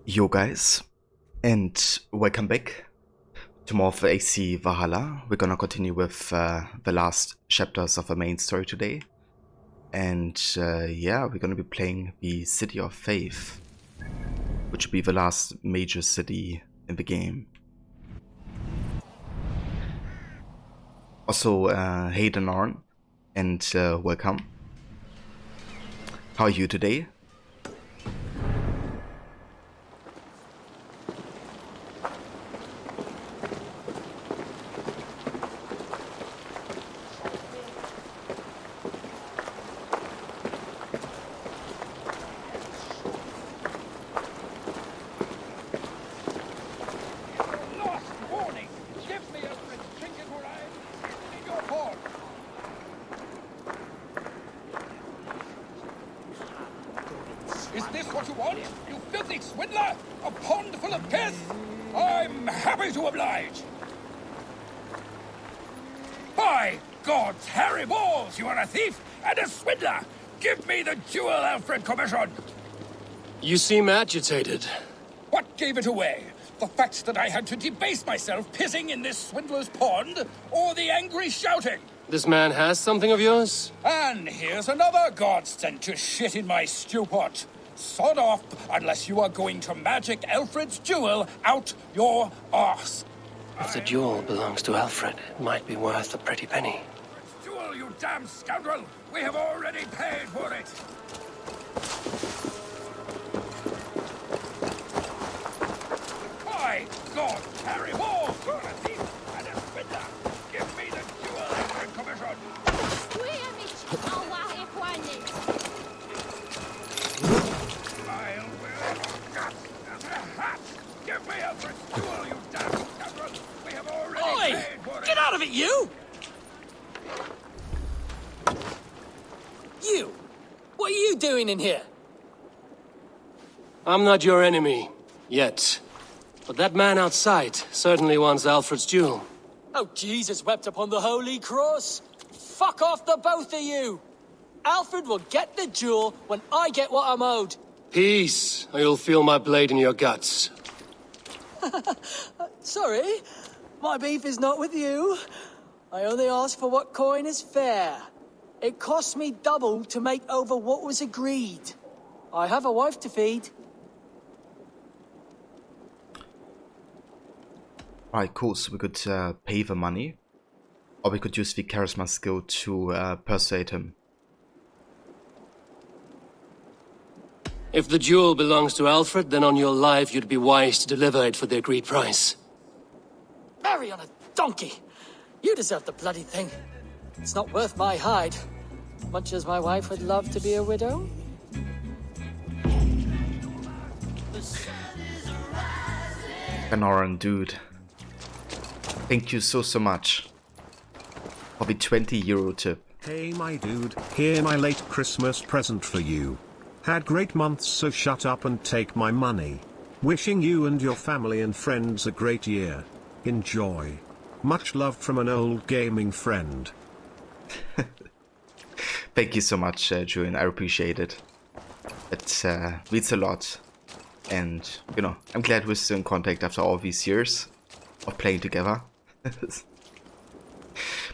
Yo guys, and welcome back to more of AC Valhalla. We're gonna continue with the last chapters of the main story today. And yeah, we're gonna be playing the City of Faith, which will be the last major city in the game. Also, hey Danarn, and welcome. How are you today? Is this what you want, you filthy swindler? A pond full of piss? I'm happy to oblige. By God's hairy balls, you are a thief and a swindler! Give me the jewel, Alfred Commission! You seem agitated. What gave it away? The fact that I had to debase myself pissing in this swindler's pond, or the angry shouting? This man has something of yours? And here's another godsend to shit in my stew pot. Sod off, unless you are going to magic Alfred's jewel out your arse. If the jewel belongs to Alfred, it might be worth a pretty penny. Jewel, you damn scoundrel! We have already paid for it! By God, Harry Hall, you're a thief and a swindler! Give me the jewel, Alfred Commission! I'll wear your guts as a hat! Give me Alfred's jewel, you damn scoundrel! We have already paid for it! Get out of it, you! You! What are you doing in here? I'm not your enemy, yet. But that man outside certainly wants Alfred's jewel. Oh, Jesus wept upon the holy cross. Fuck off, the both of you. Alfred will get the jewel when I get what I'm owed. Peace, or you'll feel my blade in your guts. Sorry, my beef is not with you. I only ask for what coin is fair. It cost me double to make over what was agreed. I have a wife to feed. Alright, cool, so we could pay the money, or we could use the charisma skill to persuade him. If the jewel belongs to Alfred, then on your life you'd be wise to deliver it for the agreed price. Marry on a donkey. You deserve the bloody thing. It's not worth my hide. Much as my wife would love to be a widow. Ganoran, dude. Thank you so much for the 20 euro tip. Hey my dude, here my late Christmas present for you. Had great months, so shut up and take my money. Wishing you and your family and friends a great year. Enjoy. Much love from an old gaming friend. Thank you so much, Julian. I appreciate it. It means a lot. And, you know, I'm glad we're still in contact after all these years of playing together.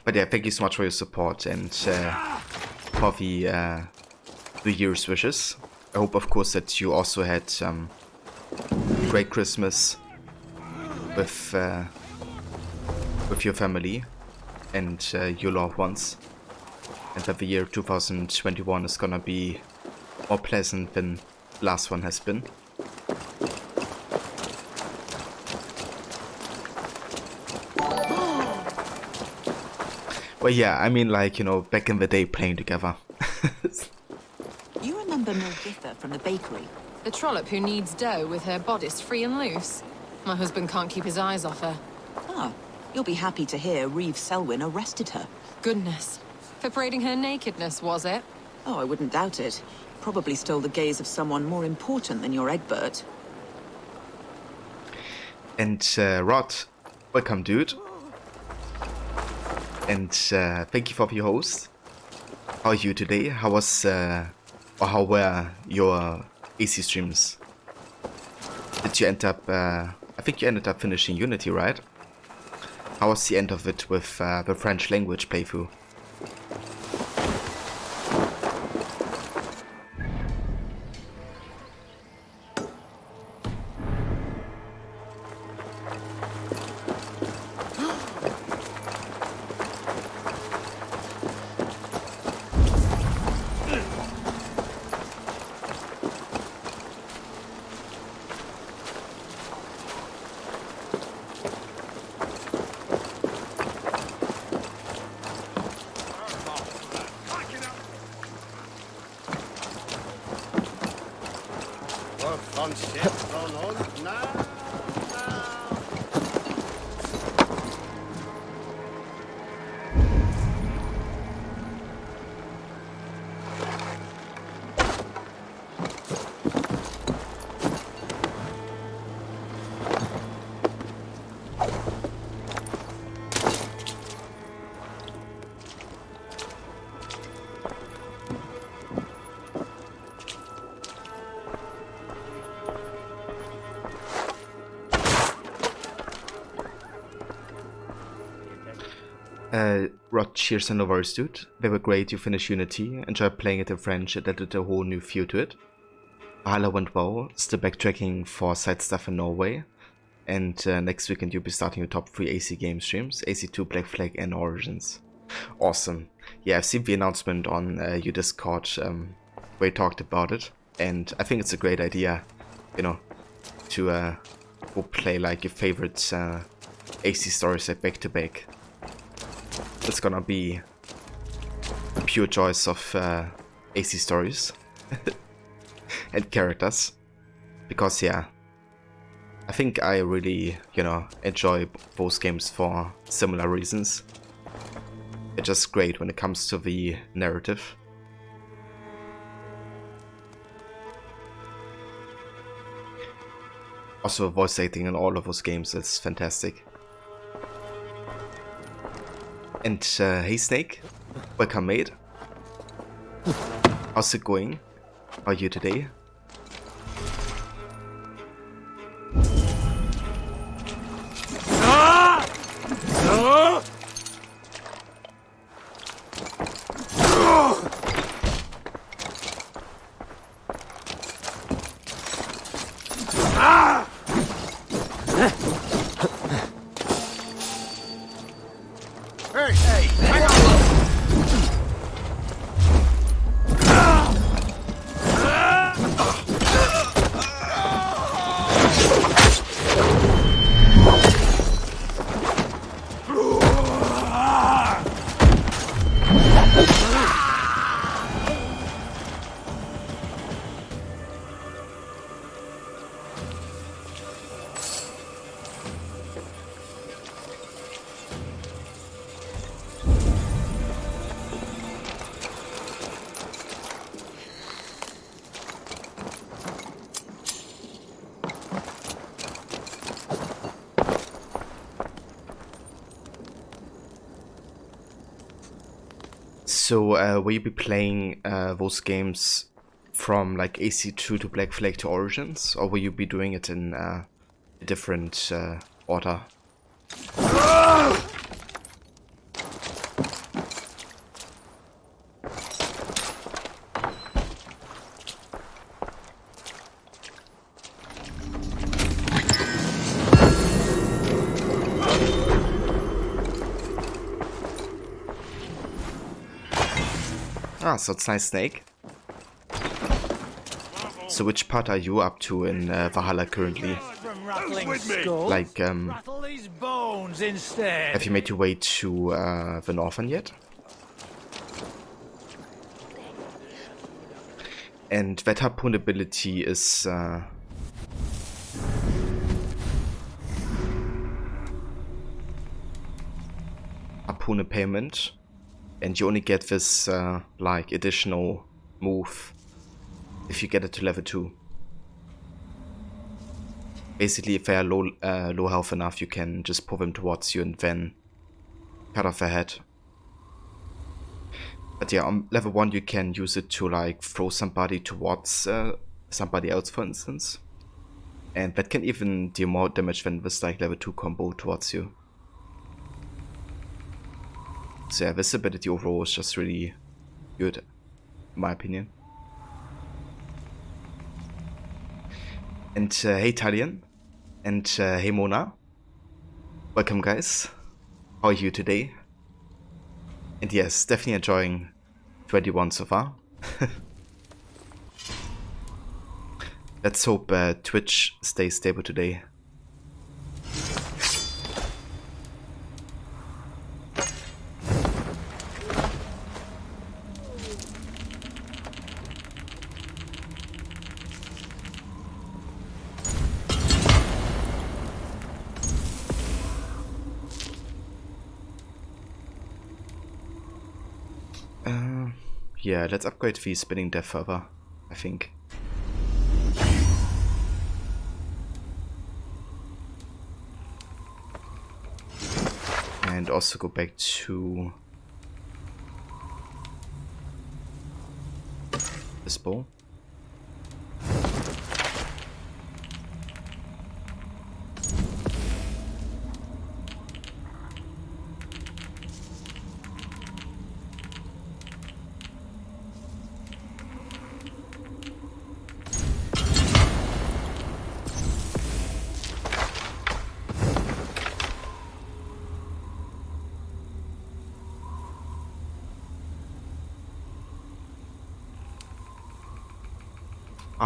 But yeah, thank you so much for your support and for the New Year's wishes. I hope, of course, that you also had great Christmas with your family and your loved ones, and that the year 2021 is gonna be more pleasant than the last one has been. Well, yeah, I mean, like, you know, back in the day playing together. You remember Milgitha from the bakery? The trollop who needs dough with her bodice free and loose. My husband can't keep his eyes off her. Ah, you'll be happy to hear Reeve Selwyn arrested her. Goodness. For parading her nakedness, was it? Oh, I wouldn't doubt it. Probably stole the gaze of someone more important than your Egbert. And Rod, welcome, dude. And thank you for the host. How are you today? How was or how were your AC streams? Did you end up? I think you ended up finishing Unity, right? How was the end of it with the French language playthrough? Rod, cheers and no worries, dude. They were great, you finished Unity, enjoyed playing it in French, it added a whole new feel to it. Valhalla went well, still backtracking for side stuff in Norway. And next weekend you'll be starting your top 3 AC game streams, AC2, Black Flag and Origins. Awesome. Yeah, I've seen the announcement on your Discord where you talked about it. And I think it's a great idea, you know, to go play like your favorite AC stories like back to back. It's gonna be a pure choice of AC stories and characters, because yeah, I think I really, you know, enjoy both games for similar reasons. It's just great when it comes to the narrative. Also, voice acting in all of those games is fantastic. And hey Snake, welcome mate. How's it going? How are you today? So will you be playing those games from like AC2 to Black Flag to Origins, or will you be doing it in a different order? Ah, so it's nice snake. So which part are you up to in Valhalla currently? Like, have you made your way to the northern yet? And that harpoon ability is harpoon payment, and you only get this like additional move if you get it to level 2. Basically, if they are low health enough, you can just pull them towards you and then cut off their head. But yeah, on level 1 you can use it to like throw somebody towards somebody else, for instance. And that can even deal more damage than this like level 2 combo towards you. So yeah, this ability overall is just really good, in my opinion. And hey Talion, and hey Mona, welcome guys, how are you today? And yes, definitely enjoying 21 so far. Let's hope Twitch stays stable today. Yeah, let's upgrade the spinning death further, I think. And also go back to this bow.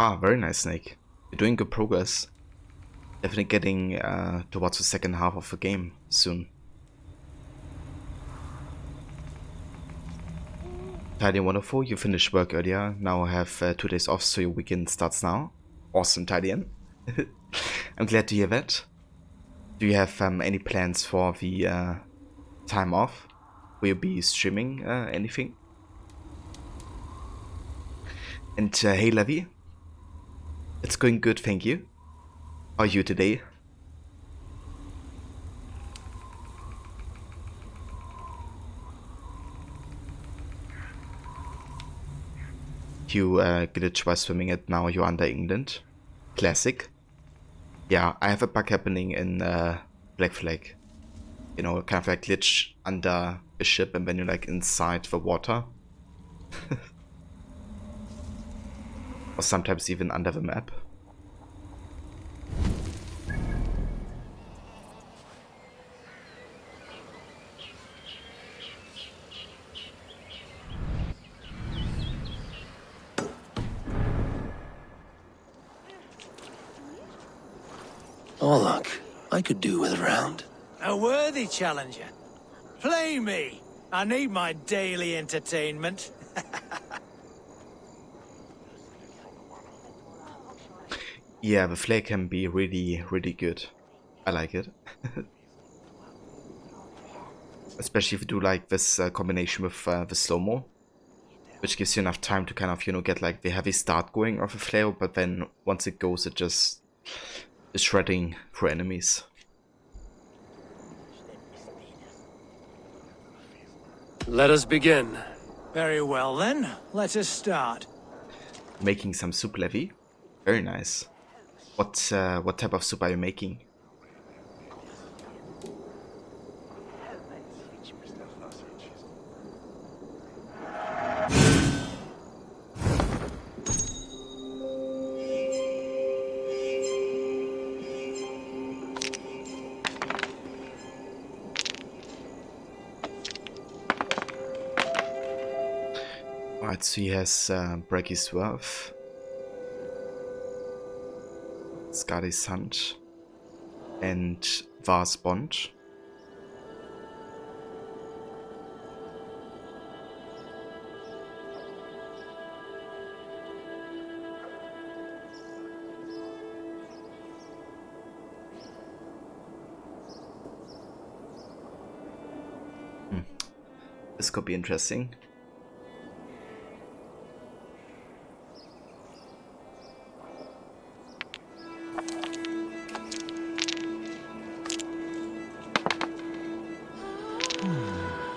Ah, very nice, Snake. You're doing good progress. Definitely getting towards the second half of the game soon. Tidy, wonderful. You finished work earlier. Now I have 2 days off, so your weekend starts now. Awesome, Tidian. I'm glad to hear that. Do you have any plans for the time off? Will you be streaming anything? And hey, Levi. It's going good, thank you. How are you today? You glitch while swimming and now you're under England. Classic. Yeah, I have a bug happening in Black Flag. You know, kind of like glitch under a ship and then you're like inside the water. Or sometimes even under the map. Oh look, I could do with a round. A worthy challenger. Play me. I need my daily entertainment. Yeah, the flare can be really, really good. I like it. Especially if you do like this combination with the slow-mo. Which gives you enough time to kind of, you know, get like the heavy start going of a flare, but then once it goes, it just is shredding through enemies. Let us begin. Very well then, let us start. Making some soup, Levy. Very nice. What type of soup are you making? Alright, so he has Brachy's Swerve, Skadi's Hunt, and Var's Bond. This could be interesting.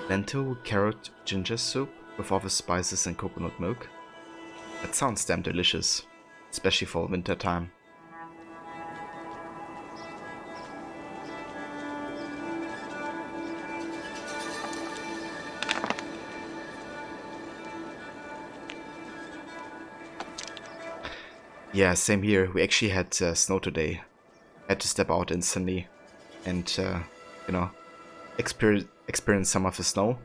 Lentil, carrot, ginger soup with all the spices and coconut milk. That sounds damn delicious, especially for winter time. Yeah, same here. We actually had snow today. Had to step out instantly and, you know, experience some of the snow.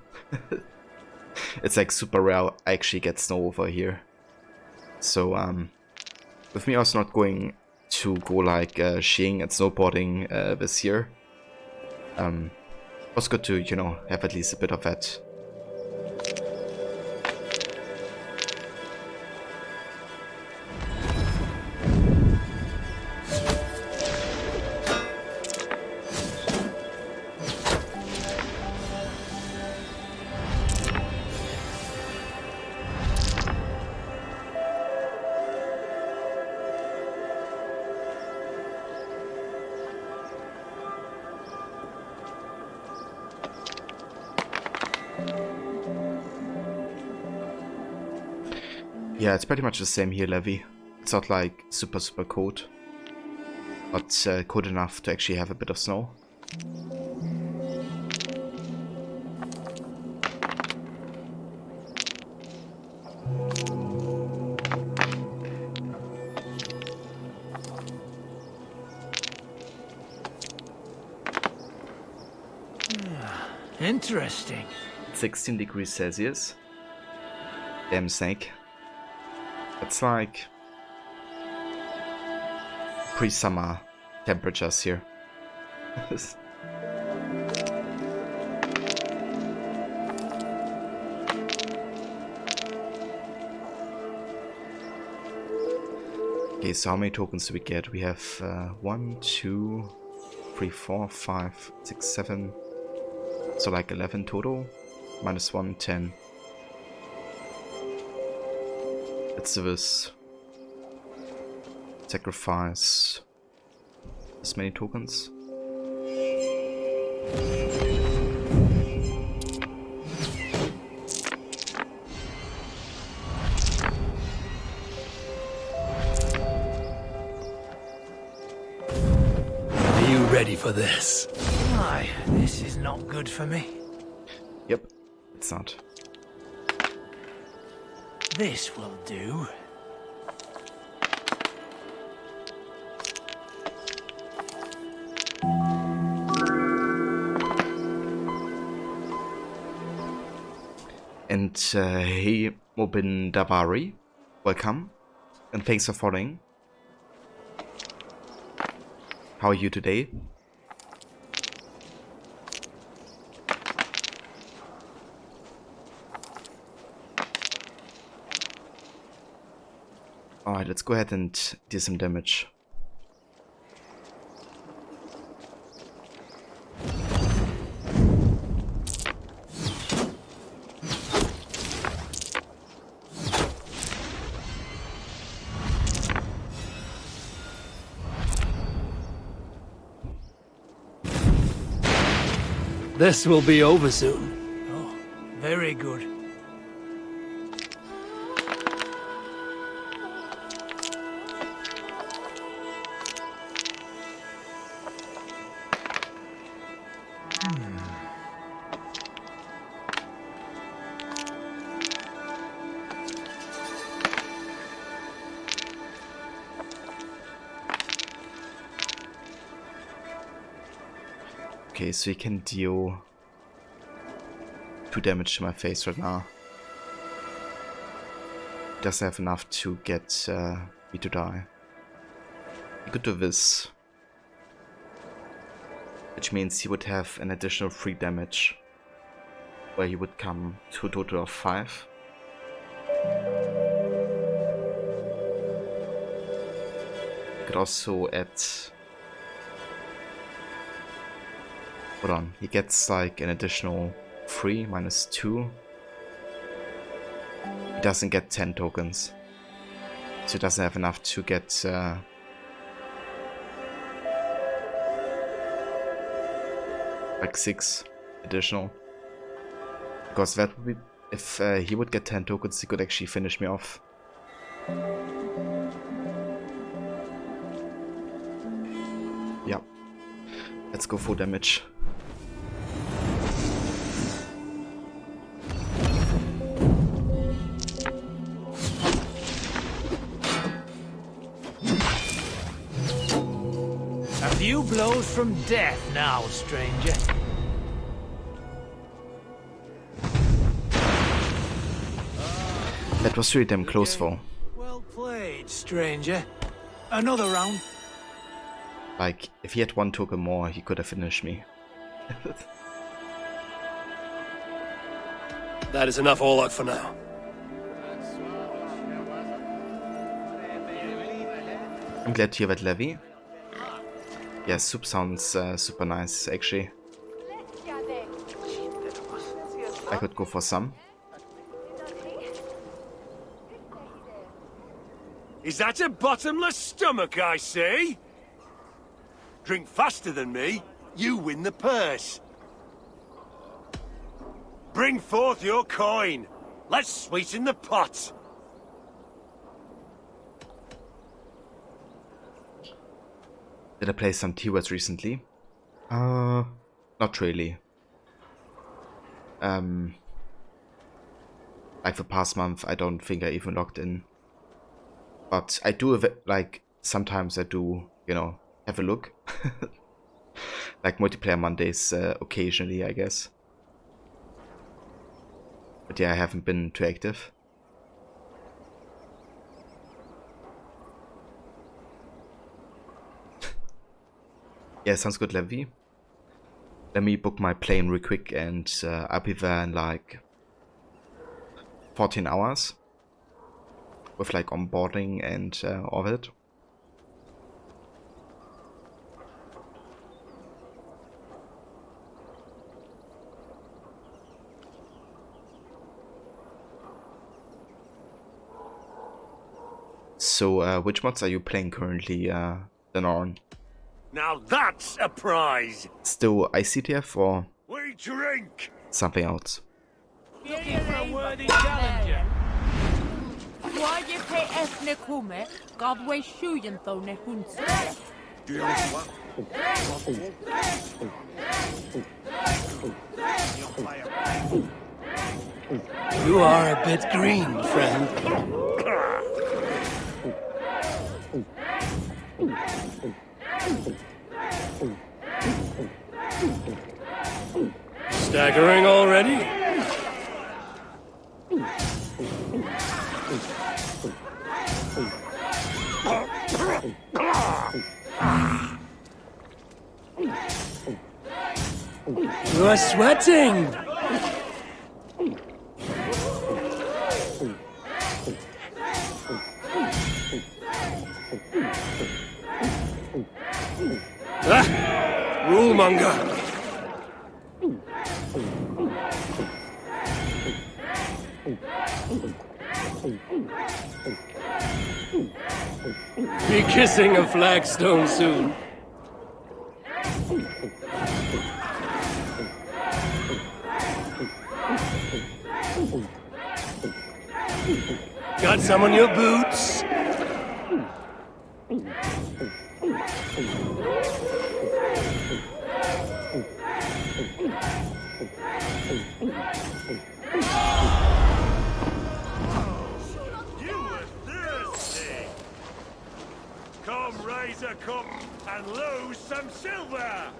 It's like super rare I actually get snow over here. So, with me also not going to go like skiing and snowboarding this year, it was good to, you know, have at least a bit of that. Yeah, it's pretty much the same here, Levy. It's not like super cold, but cold enough to actually have a bit of snow. Interesting. 16 degrees Celsius. Damn snake. It's like pre-summer temperatures here. Okay, so how many tokens do we get? We have 1, 2, 3, 4, 5, 6, 7. So like 11 total. Minus 1, 10. Let's do this. Sacrifice this many tokens. Are you ready for this? Aye, this is not good for me. Yep, it's not. This will do. And hey, Mobin Davari, welcome, and thanks for following. How are you today? Alright, let's go ahead and do some damage. This will be over soon. Oh, very good. Okay, so you can deal 2 damage to my face right now. doesn't have enough to get me to die. He could do this, which means he would have an additional 3 damage, where he would come to a total of 5. He could also add... Hold on, he gets like an additional 3 minus 2. He doesn't get 10 tokens, so he doesn't have enough to get like 6 additional. Because that would be, if he would get 10 tokens, he could actually finish me off. Yeah, let's go full damage. A few blows from death now, stranger. That was really damn close though. Well played, stranger. Another round. Like, if he had 1 token more, he could have finished me. That is enough Orlok for now. I'm glad to hear that, Levy. Yeah, soup sounds super nice, actually. I could go for some. Is that a bottomless stomach I see? Drink faster than me, you win the purse. Bring forth your coin. Let's sweeten the pot. Did I play some T-words recently? Not really. Like the past month, I don't think I even logged in. But I do, like, sometimes I do, you know, have a look. Like multiplayer Mondays, occasionally, I guess. But yeah, I haven't been too active. Yeah, sounds good, Levy. Let me book my plane real quick and I'll be there in like 14 hours. With like onboarding and all of it. So, which mods are you playing currently, Denoran? Now that's a prize. Still ICTF or We drink. something else? Looking for a worthy challenger. Why pe ethnicume, Godway Shuyan thone hunts. You are a bit green, friend. Staggering already? You are sweating! Ah! Rulemonger! Be kissing a flagstone soon. Got some on your boots? Raise a cup and lose some silver.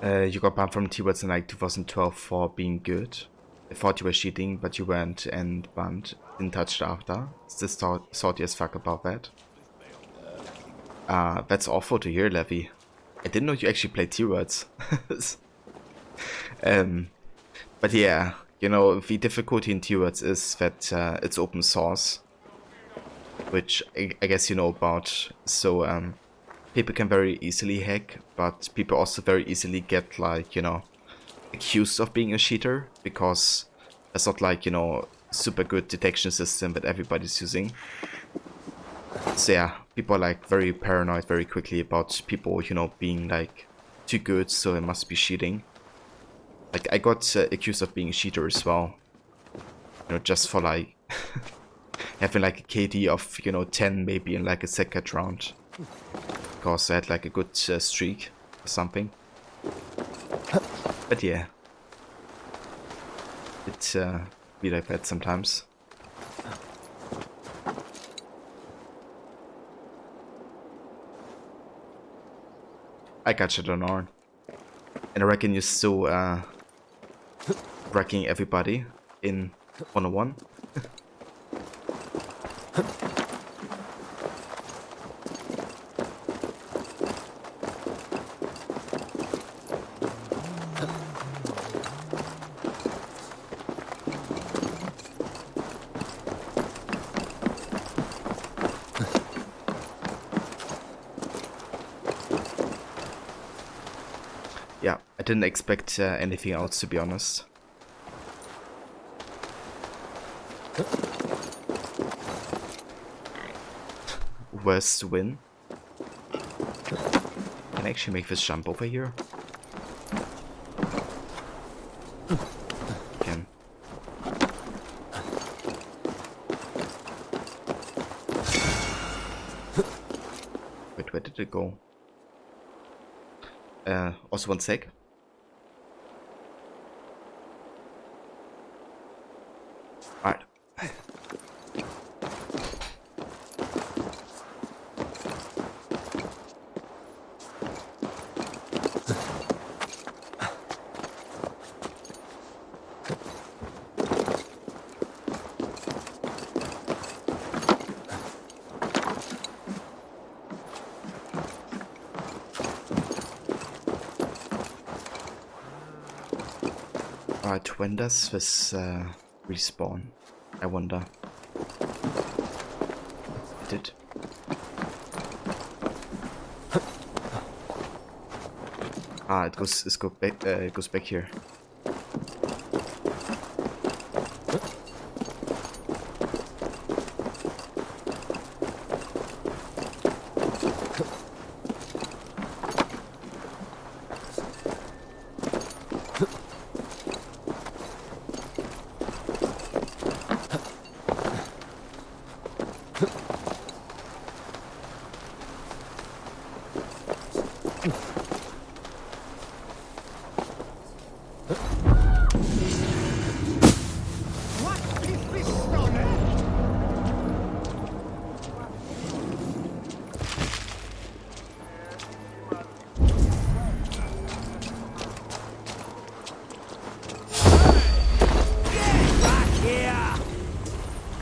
You got banned from T-words in like 2012 for being good. I thought you were cheating, but you weren't, and Band didn't touch the after. Still salty as fuck about that. That's awful to hear, Levy. I didn't know you actually played T-Words. But yeah, you know, the difficulty in T-Words is that it's open source, which I guess you know about. So people can very easily hack, but people also very easily get, like, you know, accused of being a cheater, because it's not like, you know, super good detection system that everybody's using. So yeah, people are like very paranoid very quickly about people, you know, being like too good, so it must be cheating. Like, I got accused of being a cheater as well, you know, just for like having like a KD of, you know, 10 maybe in like a second round, because I had like a good streak or something. But yeah, it be like that sometimes. I got you, Donorn. And I reckon you're still wrecking everybody in 101. Yeah, I didn't expect anything else, to be honest. Worst to win. Can I actually make this jump over here? Can. Wait, where did it go? Also 1 sec. Alright. Alright, when does this respawn? I wonder. It did. Ah, it goes back here.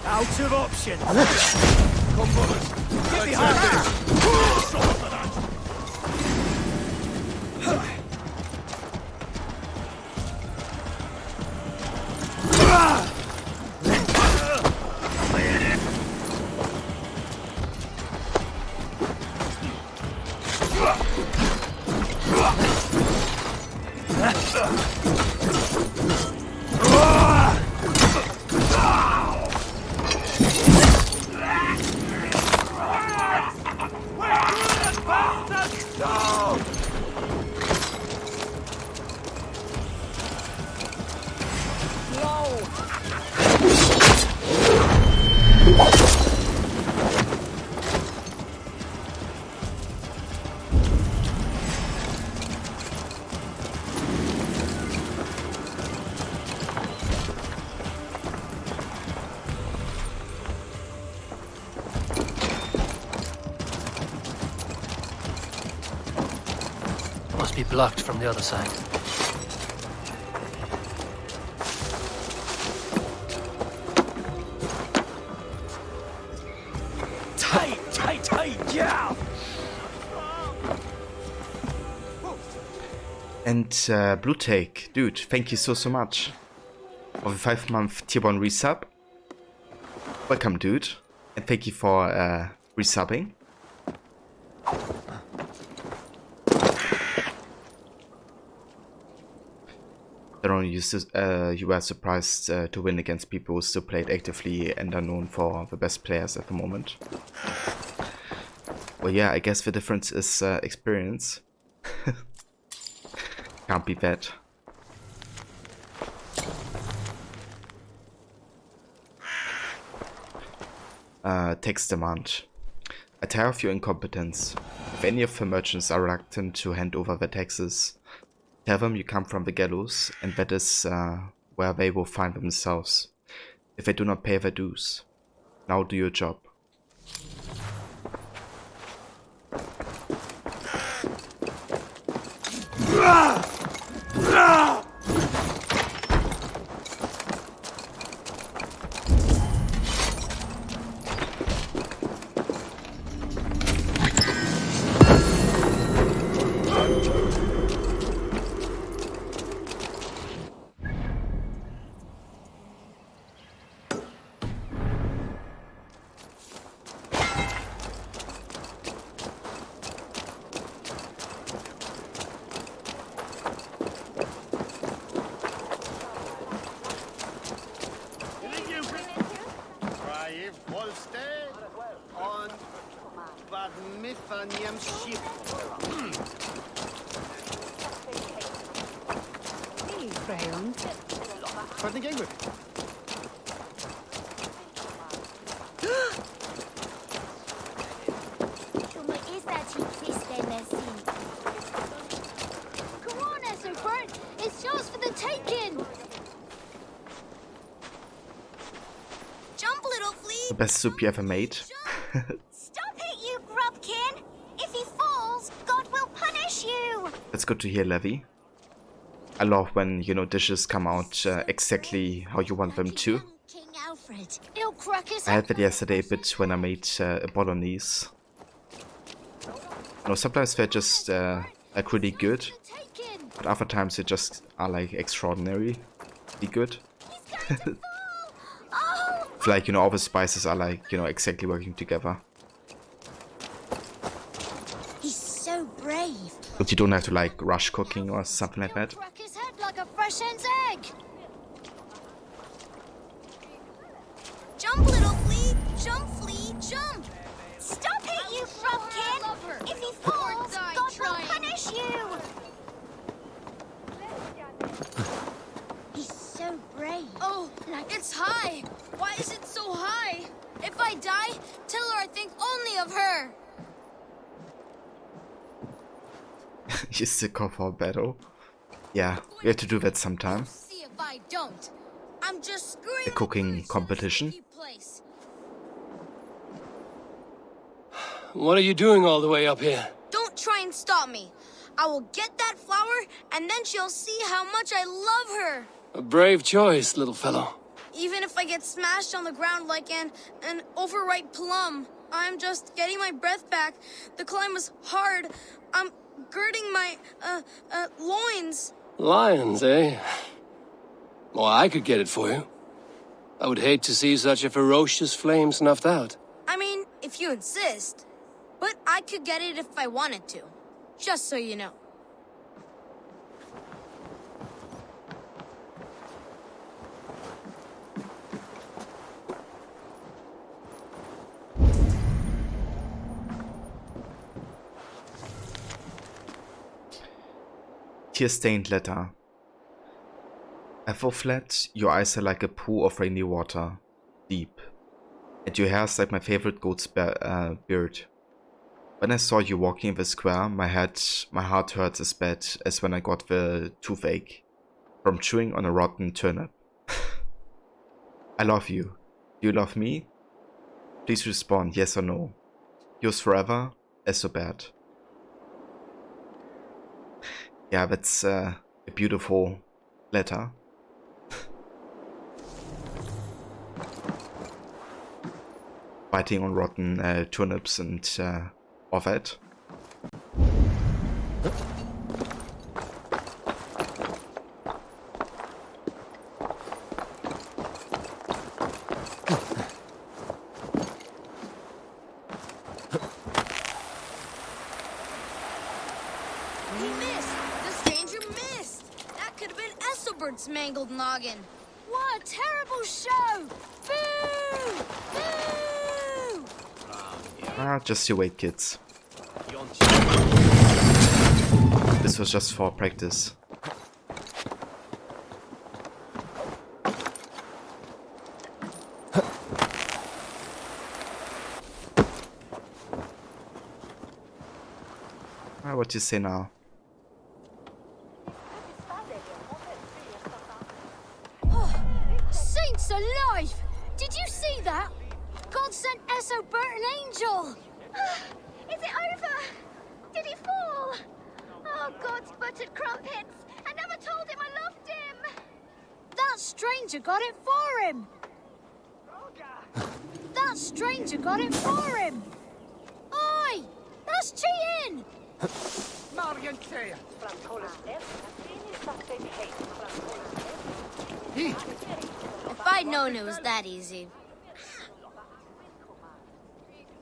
Out of options. Come on, get behind this. Must be blocked from the other side. And Blue Take, dude, thank you so much for the 5-month tier 1 resub. Welcome, dude, and thank you for resubbing. Daron, you were surprised to win against people who still played actively and are known for the best players at the moment. Well, yeah, I guess the difference is experience. Can't be bad. Text demand. I tire of your incompetence. If any of the merchants are reluctant to hand over their taxes, tell them you come from the gallows, and that is where they will find themselves if they do not pay their dues. Now do your job. The best soup you ever made. Stop it, you grubkin! If he falls, God will punish you! That's good to hear, Levy. I love when, you know, dishes come out exactly how you want them to. King Alfred, he'll crack his I had that yesterday a bit when I made a bolognese. You know, sometimes they're just like really good, but other times they just are like extraordinarily good. Like, you know, all the spices are like, you know, exactly working together. He's so brave. But you don't have to like rush cooking or something like that. Crack his head like a fresh hen's egg. Jump, little flea! Jump, flea, jump! Stop it, you grubkin! If he falls, God will punish you! He's so brave. Oh, it's high! Why is it so high? If I die, tell her I think only of her! You still call for a battle? Yeah, we have to do that sometime. See if I don't. I'm just screwing A cooking competition. What are you doing all the way up here? Don't try and stop me. I will get that flower, and then she'll see how much I love her. A brave choice, little fellow. Even if I get smashed on the ground like an overripe plum, I'm just getting my breath back. The climb was hard. I'm girding my, loins. Lions, eh? Well, I could get it for you. I would hate to see such a ferocious flame snuffed out. I mean, if you insist. But I could get it if I wanted to. Just so you know. Tear-stained letter. Ethelflaed, your eyes are like a pool of rainy water, deep, and your hair is like my favorite goat's beard. When I saw you walking in the square, my heart hurts as bad as when I got the toothache from chewing on a rotten turnip. I love you. Do you love me? Please respond yes or no. Yours forever, Esobert. Yeah, that's a beautiful letter. Biting on rotten turnips and all that. Esselbert's mangled noggin. What a terrible show! Boo! Boo! Just you wait, kids. This was just for practice. What do you say now? Saints alive! Did you see that? God sent Esselbert an angel! Is it over? Did he fall? Oh, God's buttered crumpets! I never told him I loved him! That stranger got it for him! That stranger got it for him! Oi! That's cheating! If I'd known it was that easy.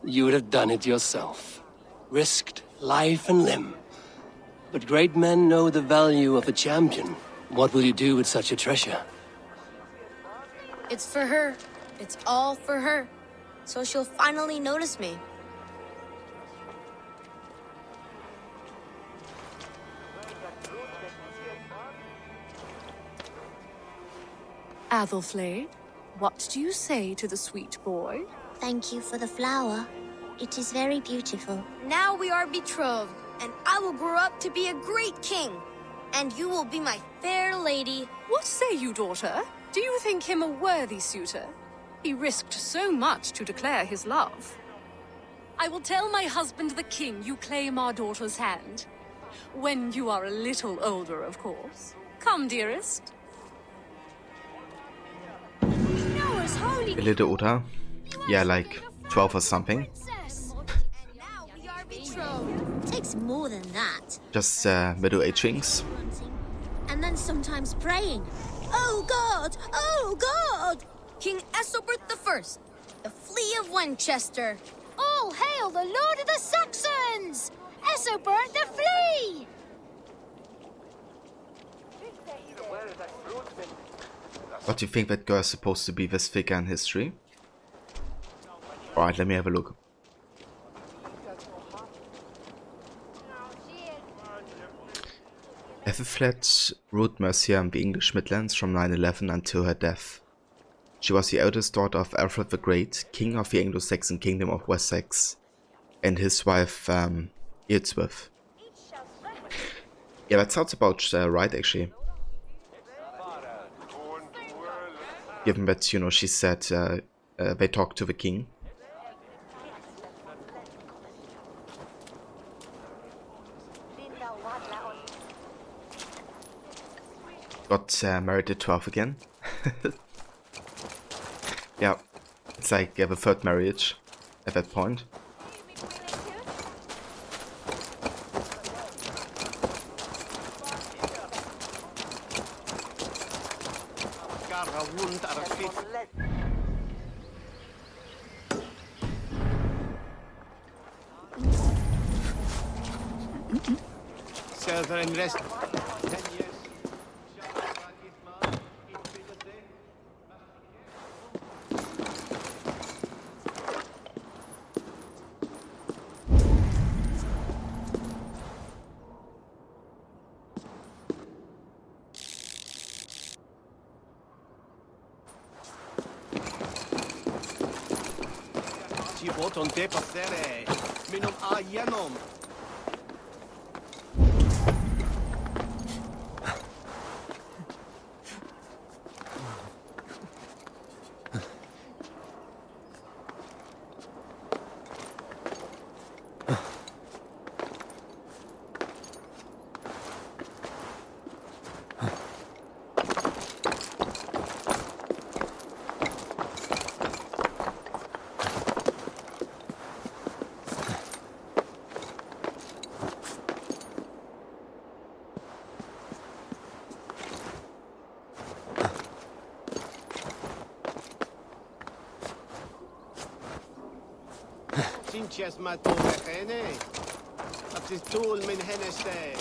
You would have done it yourself. Risked life and limb. But great men know the value of a champion. What will you do with such a treasure? It's for her. It's all for her. So she'll finally notice me. Athelflaed, what do you say to the sweet boy? Thank you for the flower. It is very beautiful. Now we are betrothed, and I will grow up to be a great king. And you will be my fair lady. What say you, daughter? Do you think him a worthy suitor? He risked so much to declare his love. I will tell my husband the king you claim our daughter's hand. When you are a little older, of course. Come, dearest. A little older? Yeah, like 12 or something. Takes more than that. Just middle-agings. And then sometimes praying. Oh God! Oh God! King Esselbert I, the Flea of Winchester. All hail the Lord of the Saxons! Esselbert the Flea! What do you think that girl is supposed to be this figure in history? Alright, let me have a look. Ethelflaed ruled Mercia and the English Midlands from 911 until her death. She was the eldest daughter of Alfred the Great, king of the Anglo-Saxon kingdom of Wessex, and his wife Eadsworth. Yeah, that sounds about right, actually. Given that, you know, she said they talked to the king. Got married at 12 again. Yeah, it's like the third marriage at that point. Sinches ma tu vechene. Dat is tool min henneste.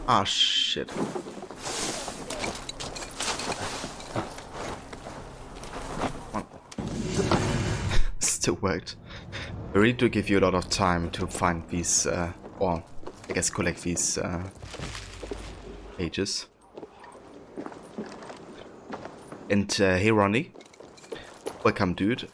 Ah, shit. Still worked. I really do give you a lot of time to find these, or I guess collect these pages. And hey Ronnie, welcome dude.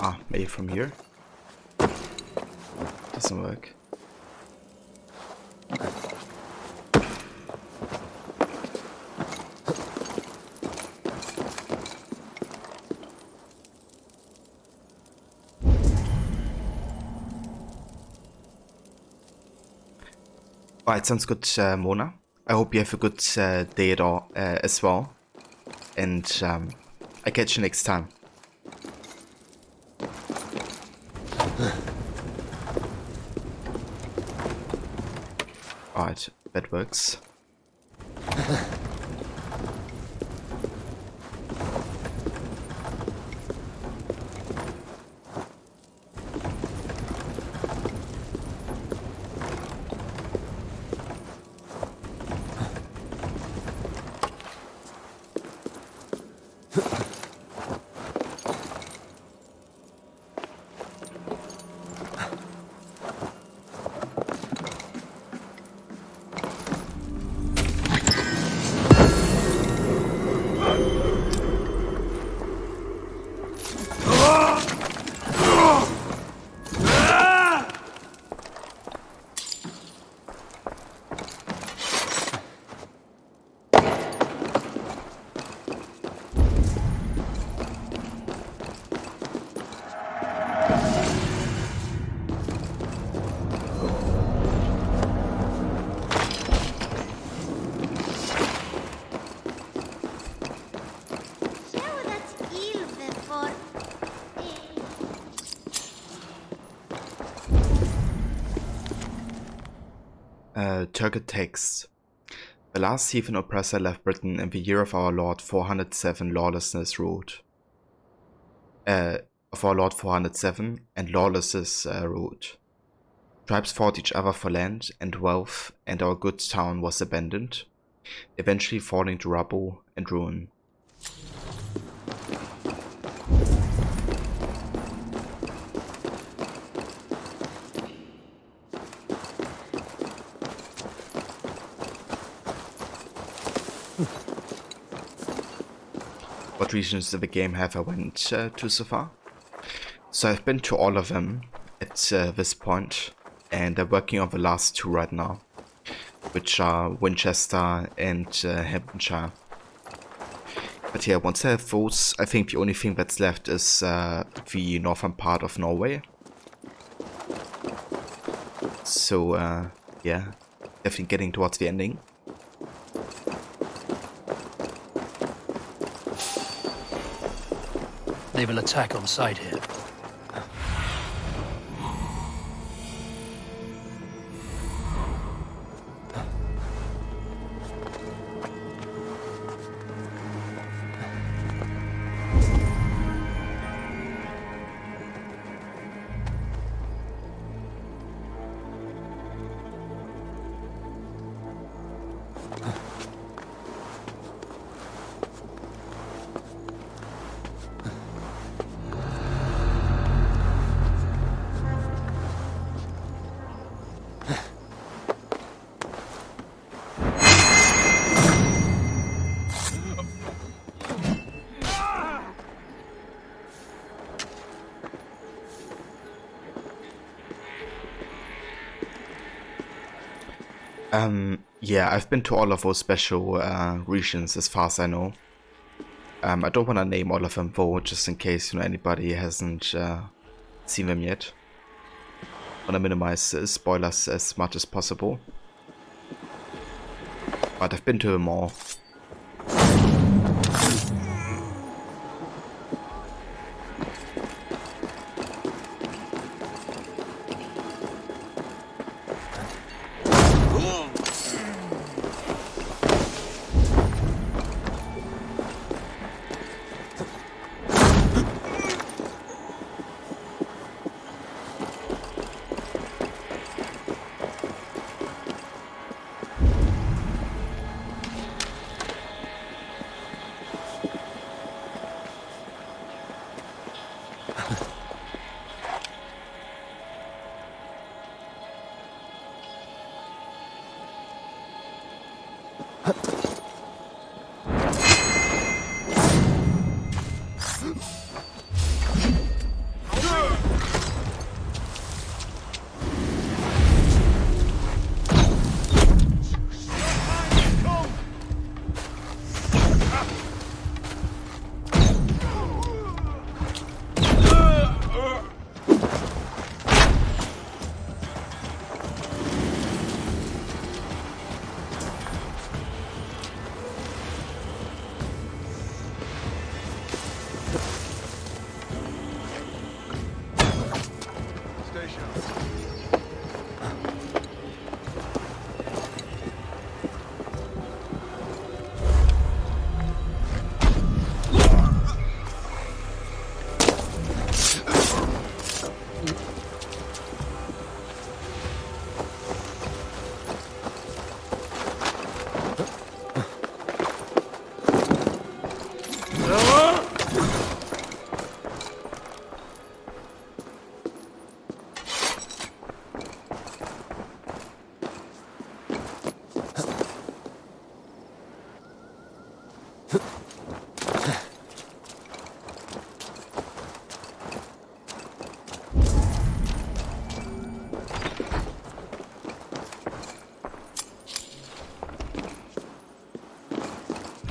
Ah, maybe from here. Doesn't work. Alright, sounds good, Mona. I hope you have a good day at all, as well. And I catch you next time. Alright, that works. Turgot text. The last heathen oppressor left Britain in the year of our Lord 407 lawlessness ruled. Of our Lord 407 and lawlessness ruled. Tribes fought each other for land and wealth, and our good town was abandoned, eventually falling to rubble and ruin. What regions of the game have I went to so far? So I've been to all of them at this point, and I'm working on the last two right now, which are Winchester and Hamptonshire. But yeah, once I have those, I think the only thing that's left is the northern part of Norway. So yeah, definitely getting towards the ending. They will attack on sight here. Yeah, I've been to all of those special regions as far as I know. I don't want to name all of them though, just in case anybody hasn't seen them yet. I want to minimize spoilers as much as possible. But I've been to them all.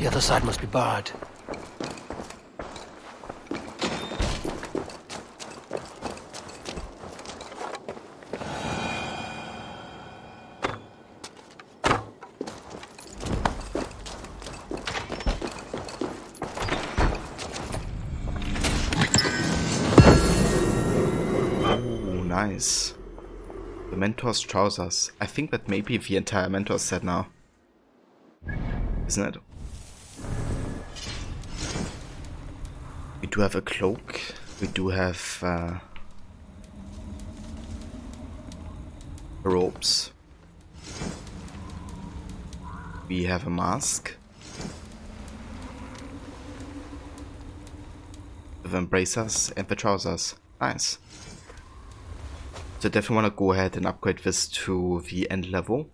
The other side must be barred. Ooh, nice. The mentor's trousers. I think that may be the entire mentor set now. Isn't it? We do have a cloak. We do have robes. We have a mask. The embracers and the trousers. Nice. So definitely want to go ahead and upgrade this to the end level,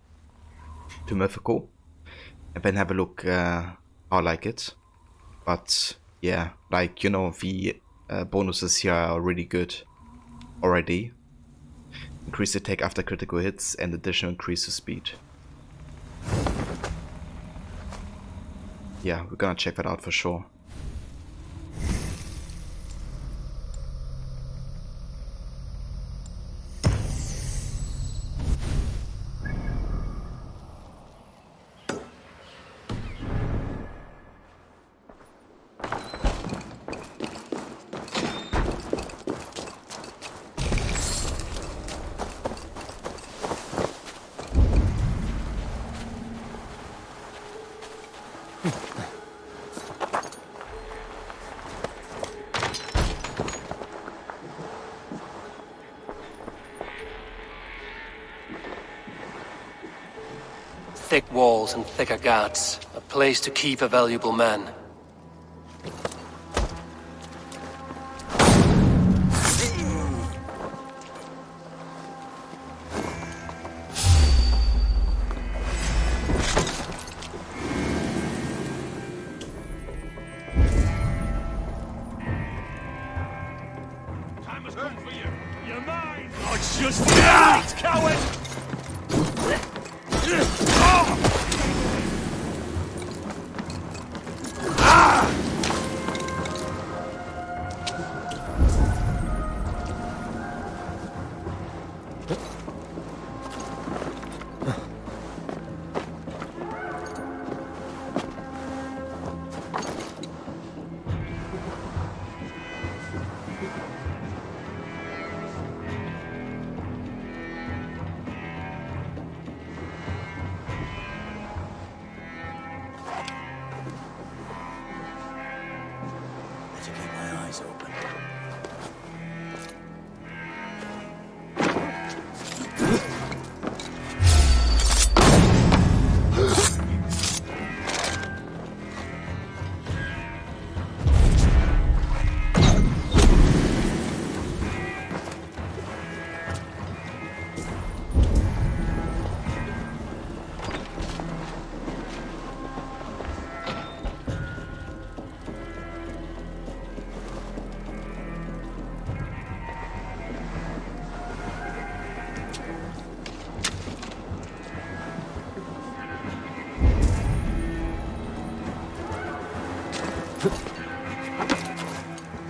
to mythical, and then have a look how I like it. But yeah, like, you know, the bonuses here are really good already. Increase attack after critical hits and additional increase to speed. Yeah, we're gonna check that out for sure. Thick walls and thicker guards. A place to keep a valuable man. Time has come for you. You're mine. Oh, it's just it, coward! Better keep my eyes open.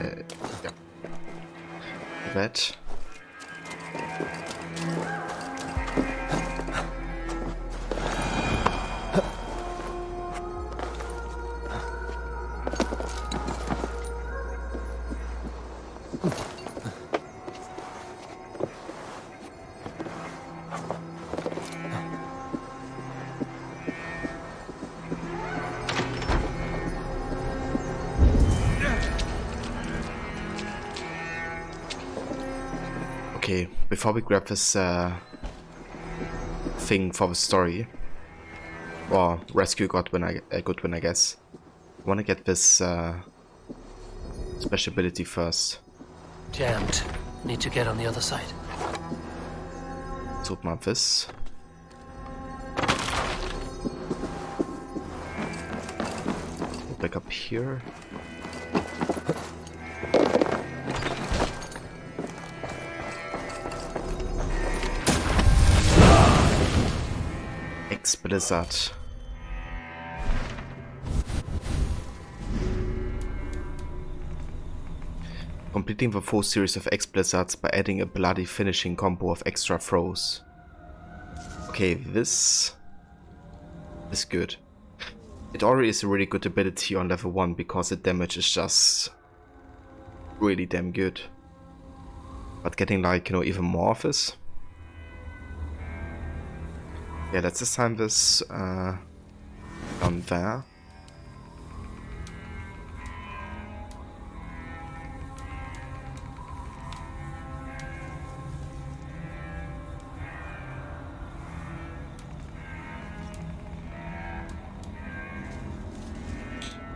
Yeah. That. Okay, before we grab this thing for the story, or rescue Godwin, I guess, I want to get this special ability first. Jammed. Need to get on the other side. Let's open up this. Back up here. Blizzard. Completing the full series of X-Blizzards by adding a bloody finishing combo of extra throws. Okay, this is good. It already is a really good ability on level 1 because the damage is just really damn good. But getting, like, you know, even more of this Yeah, let's assign this down there.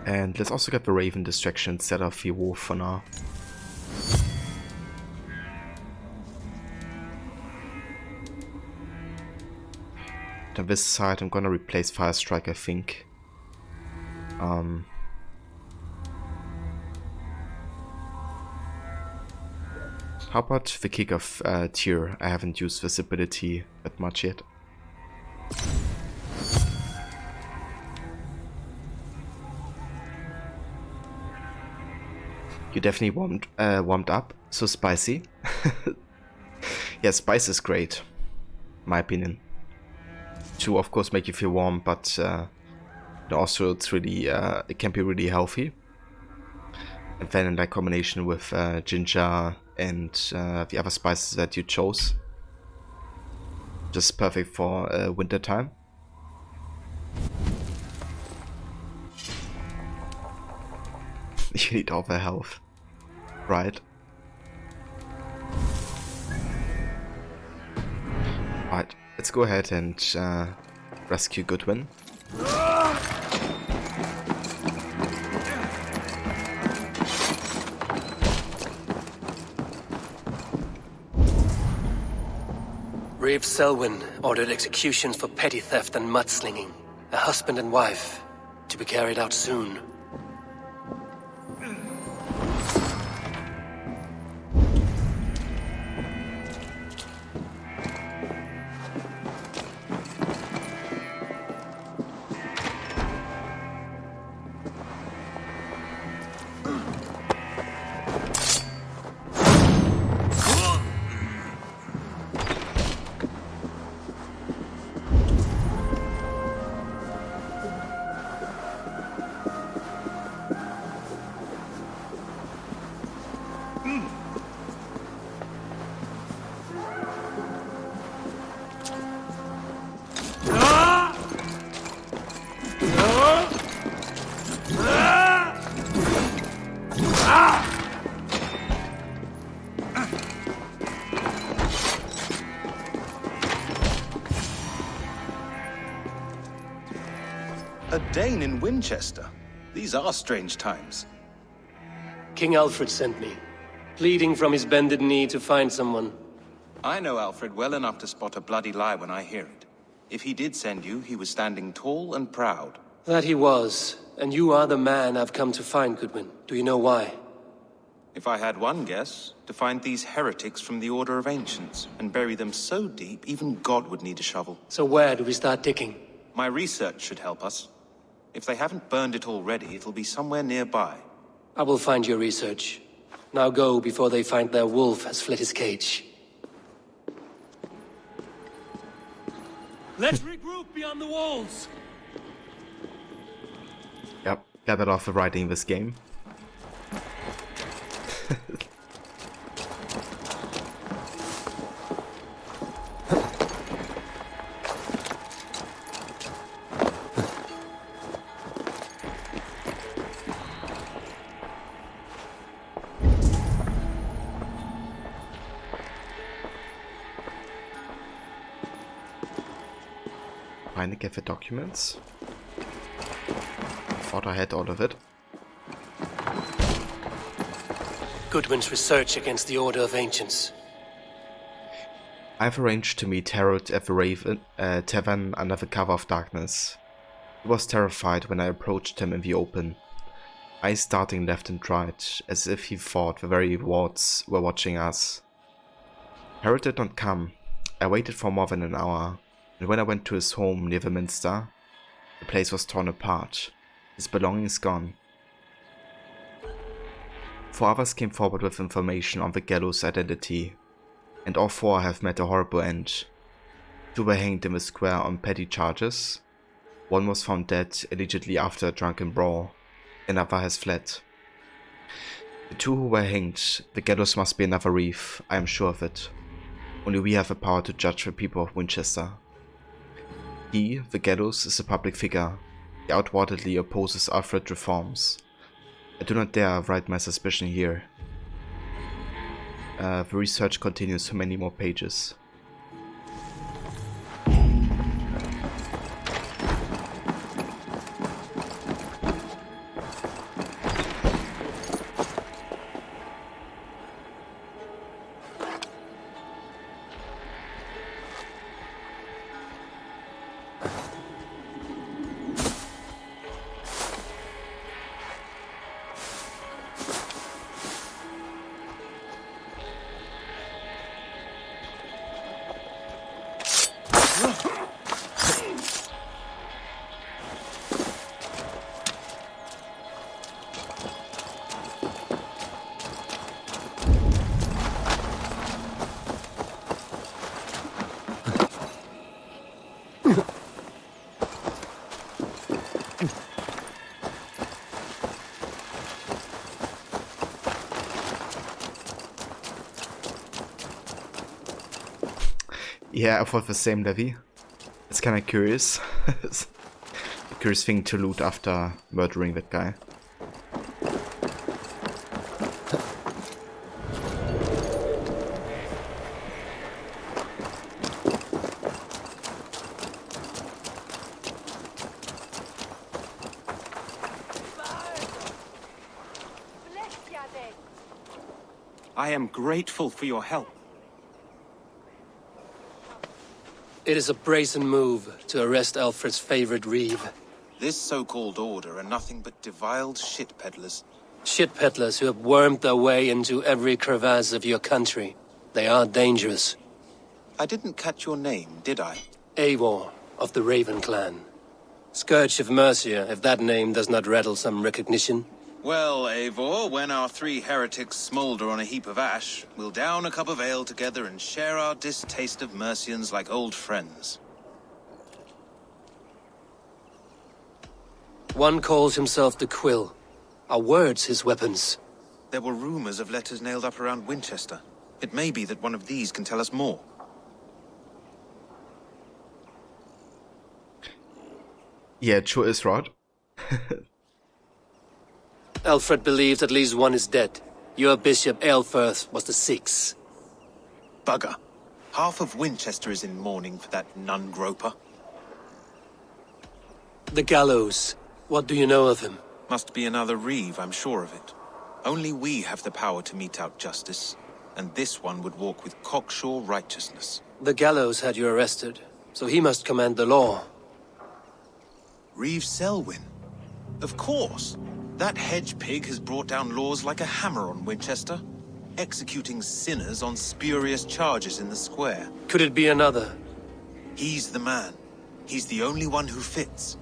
And let's also get the Raven distraction instead of the Wolf for now. On this side, I'm gonna replace Firestrike, I think. How about the Kick of Tier? I haven't used this ability that much yet. You definitely warmed up, so spicy. Yeah, spice is great, in my opinion. To of course make you feel warm, but also it's really it can be really healthy. And then in that combination with ginger and the other spices that you chose, just perfect for winter time. You need all the health, right? Right, let's go ahead and rescue Goodwin. Reeve Selwyn ordered executions for petty theft and mudslinging. A husband and wife, to be carried out soon. A Dane in Winchester. These are strange times. King Alfred sent me, pleading from his bended knee to find someone. I know Alfred well enough to spot a bloody lie when I hear it. If he did send you, he was standing tall and proud. That he was, and you are the man I've come to find, Goodwin. Do you know why? If I had one guess, to find these heretics from the Order of Ancients, and bury them so deep, even God would need a shovel. So where do we start digging? My research should help us. If they haven't burned it already, it'll be somewhere nearby. I will find your research. Now go before they find their wolf has fled his cage. Let's regroup beyond the walls! Yep, gathered off the writing this game. Finally get the documents. Thought I had all of it. Goodwin's research against the Order of Ancients. I've arranged to meet Harold at the Raven Tavern under the cover of darkness. He was terrified when I approached him in the open, eyes starting left and right, as if he thought the very wards were watching us. Harold did not come. I waited for more than an hour, and when I went to his home near the Minster, the place was torn apart, his belongings gone. 4 others came forward with information on the gallows identity, and all 4 have met a horrible end. 2 were hanged in the square on petty charges, 1 was found dead allegedly after a drunken brawl, another has fled. The 2 who were hanged, the gallows must be another reef, I am sure of it. Only we have the power to judge the people of Winchester. He, the gallows, is a public figure. He outwardly opposes Alfred's reforms. I do not dare write my suspicion here. The research continues for many more pages. Yeah, I thought the same, Levi. It's kinda curious. It's a curious thing to loot after murdering that guy. I am grateful for your help. It is a brazen move to arrest Alfred's favorite reeve. This so-called order are nothing but deviled shit peddlers. Shit peddlers who have wormed their way into every crevasse of your country. They are dangerous. I didn't catch your name, did I? Eivor, of the Raven clan. Scourge of Mercia, if that name does not rattle some recognition. Well, Eivor, when our three heretics smolder on a heap of ash, we'll down a cup of ale together and share our distaste of Mercians like old friends. One calls himself the Quill. Are words his weapons? There were rumors of letters nailed up around Winchester. It may be that one of these can tell us more. Yeah, it sure is, Rod. Alfred believes at least one is dead. Your Bishop Aelfirth was the sixth. Bugger. Half of Winchester is in mourning for that nun-groper. The gallows. What do you know of him? Must be another reeve, I'm sure of it. Only we have the power to mete out justice, and this one would walk with cocksure righteousness. The gallows had you arrested, so he must command the law. Reeve Selwyn? Of course. That hedge pig has brought down laws like a hammer on Winchester, executing sinners on spurious charges in the square. Could it be another? He's the man. He's the only one who fits.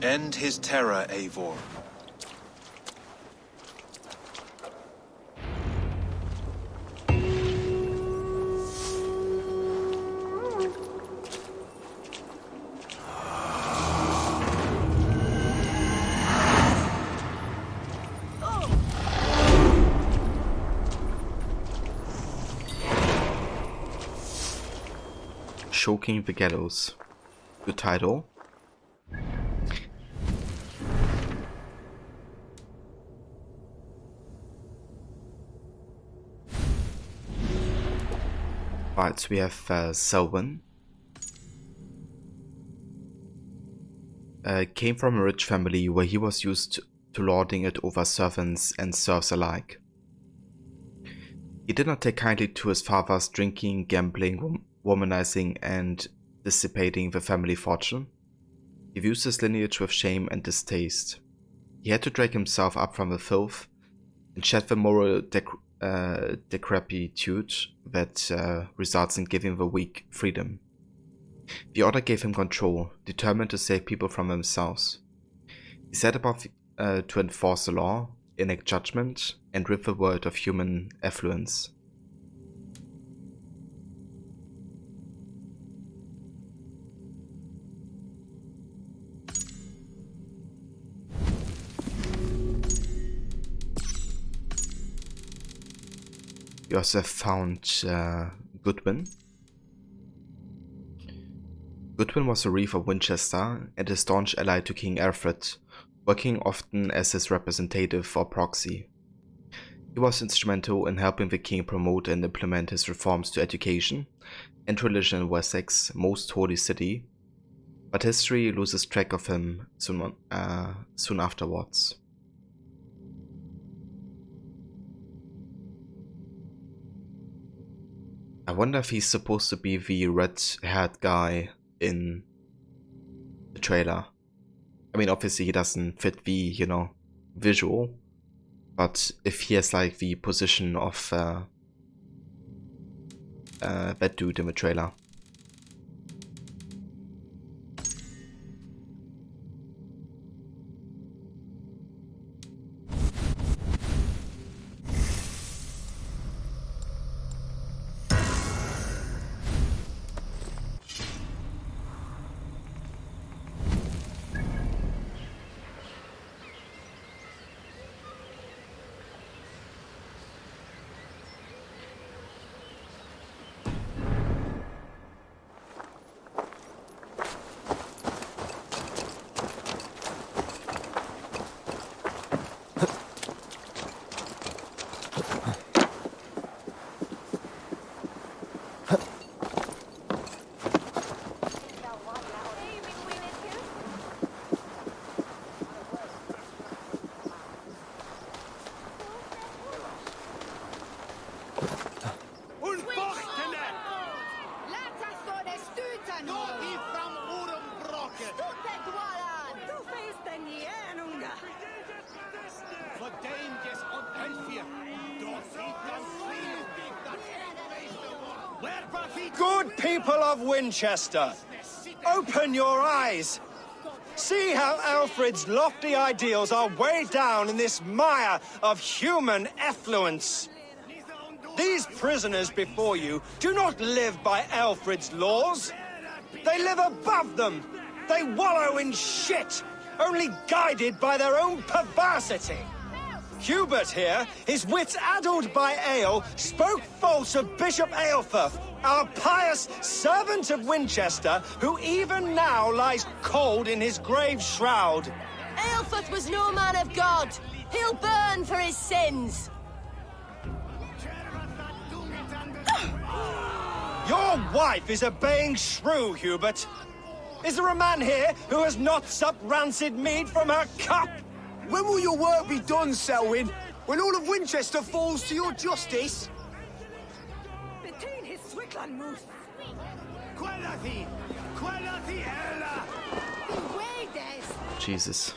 End his terror, Eivor. Choking the Gallows. Good title. Right, so we have Selwyn. Came from a rich family where he was used to lording it over servants and serfs alike. He did not take kindly to his father's drinking, gambling, womanizing and dissipating the family fortune. He views his lineage with shame and distaste. He had to drag himself up from the filth and shed the moral decrepitude that results in giving the weak freedom. The order gave him control, determined to save people from themselves. He set about to enforce the law, enact judgment, and rid the world of human affluence. We also have found Goodwin. Goodwin was a reeve of Winchester and a staunch ally to King Alfred, working often as his representative or proxy. He was instrumental in helping the king promote and implement his reforms to education and religion in Wessex' most holy city, but history loses track of him soon afterwards. I wonder if he's supposed to be the red-haired guy in the trailer. I mean, obviously he doesn't fit the, visual, but if he has like the position of that dude in the trailer. Good people of Winchester, open your eyes. See how Alfred's lofty ideals are weighed down in this mire of human effluence. These prisoners before you do not live by Alfred's laws. They live above them. They wallow in shit, only guided by their own perversity. Hubert here, his wits addled by ale, spoke false of Bishop Aelfirth, our pious servant of Winchester, who even now lies cold in his grave shroud. Aelfirth was no man of God. He'll burn for his sins. Your wife is obeying shrew, Hubert. Is there a man here who has not supped rancid mead from her cup? When will your work be done, Selwyn? When all of Winchester falls to your justice? Between his Swickland moose. Jesus.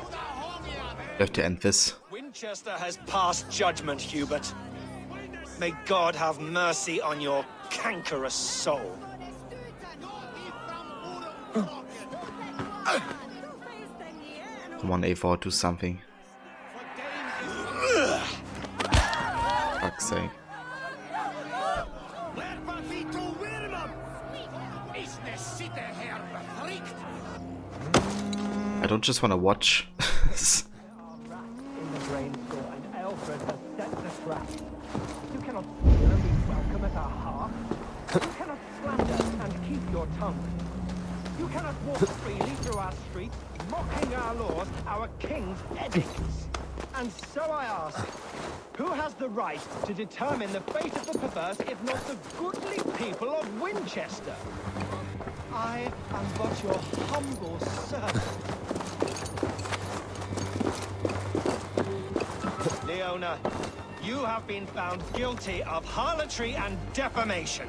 You have to end this. Winchester has passed judgment, Hubert. May God have mercy on your cankerous soul. Come on, A4, do something. Fuck's sake. I don't just want to watch. You cannot steal and be welcome at our hearth. You cannot slander and keep your tongue. You cannot walk freely through our streets, mocking our laws, our king's edicts. And so I ask, who has the right to determine the fate of the perverse if not the goodly people of Winchester? I am but your humble servant. Leona, you have been found guilty of harlotry and defamation.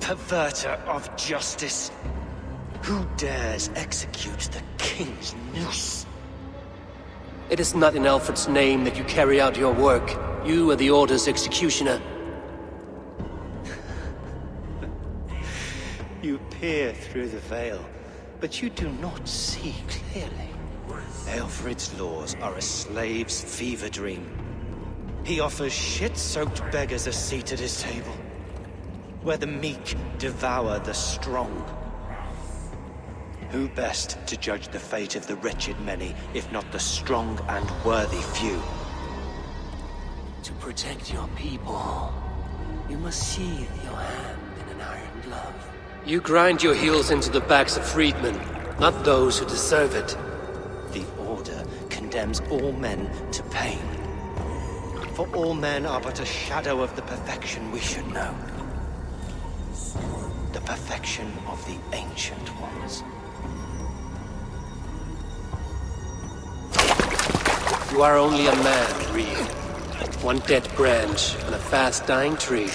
Perverter of justice. Who dares execute the king's noose? It is not in Alfred's name that you carry out your work. You are the Order's executioner. You peer through the veil, but you do not see clearly. Alfred's laws are a slave's fever dream. He offers shit-soaked beggars a seat at his table. where the meek devour the strong. Who best to judge the fate of the wretched many, if not the strong and worthy few? To protect your people, you must sheathe your hand in an iron glove. You grind your heels into the backs of freedmen, not those who deserve it. The Order condemns all men to pain. For all men are but a shadow of the perfection we should know. The perfection of the Ancient Ones. You are only a man, Reed. One dead branch on a fast-dying tree.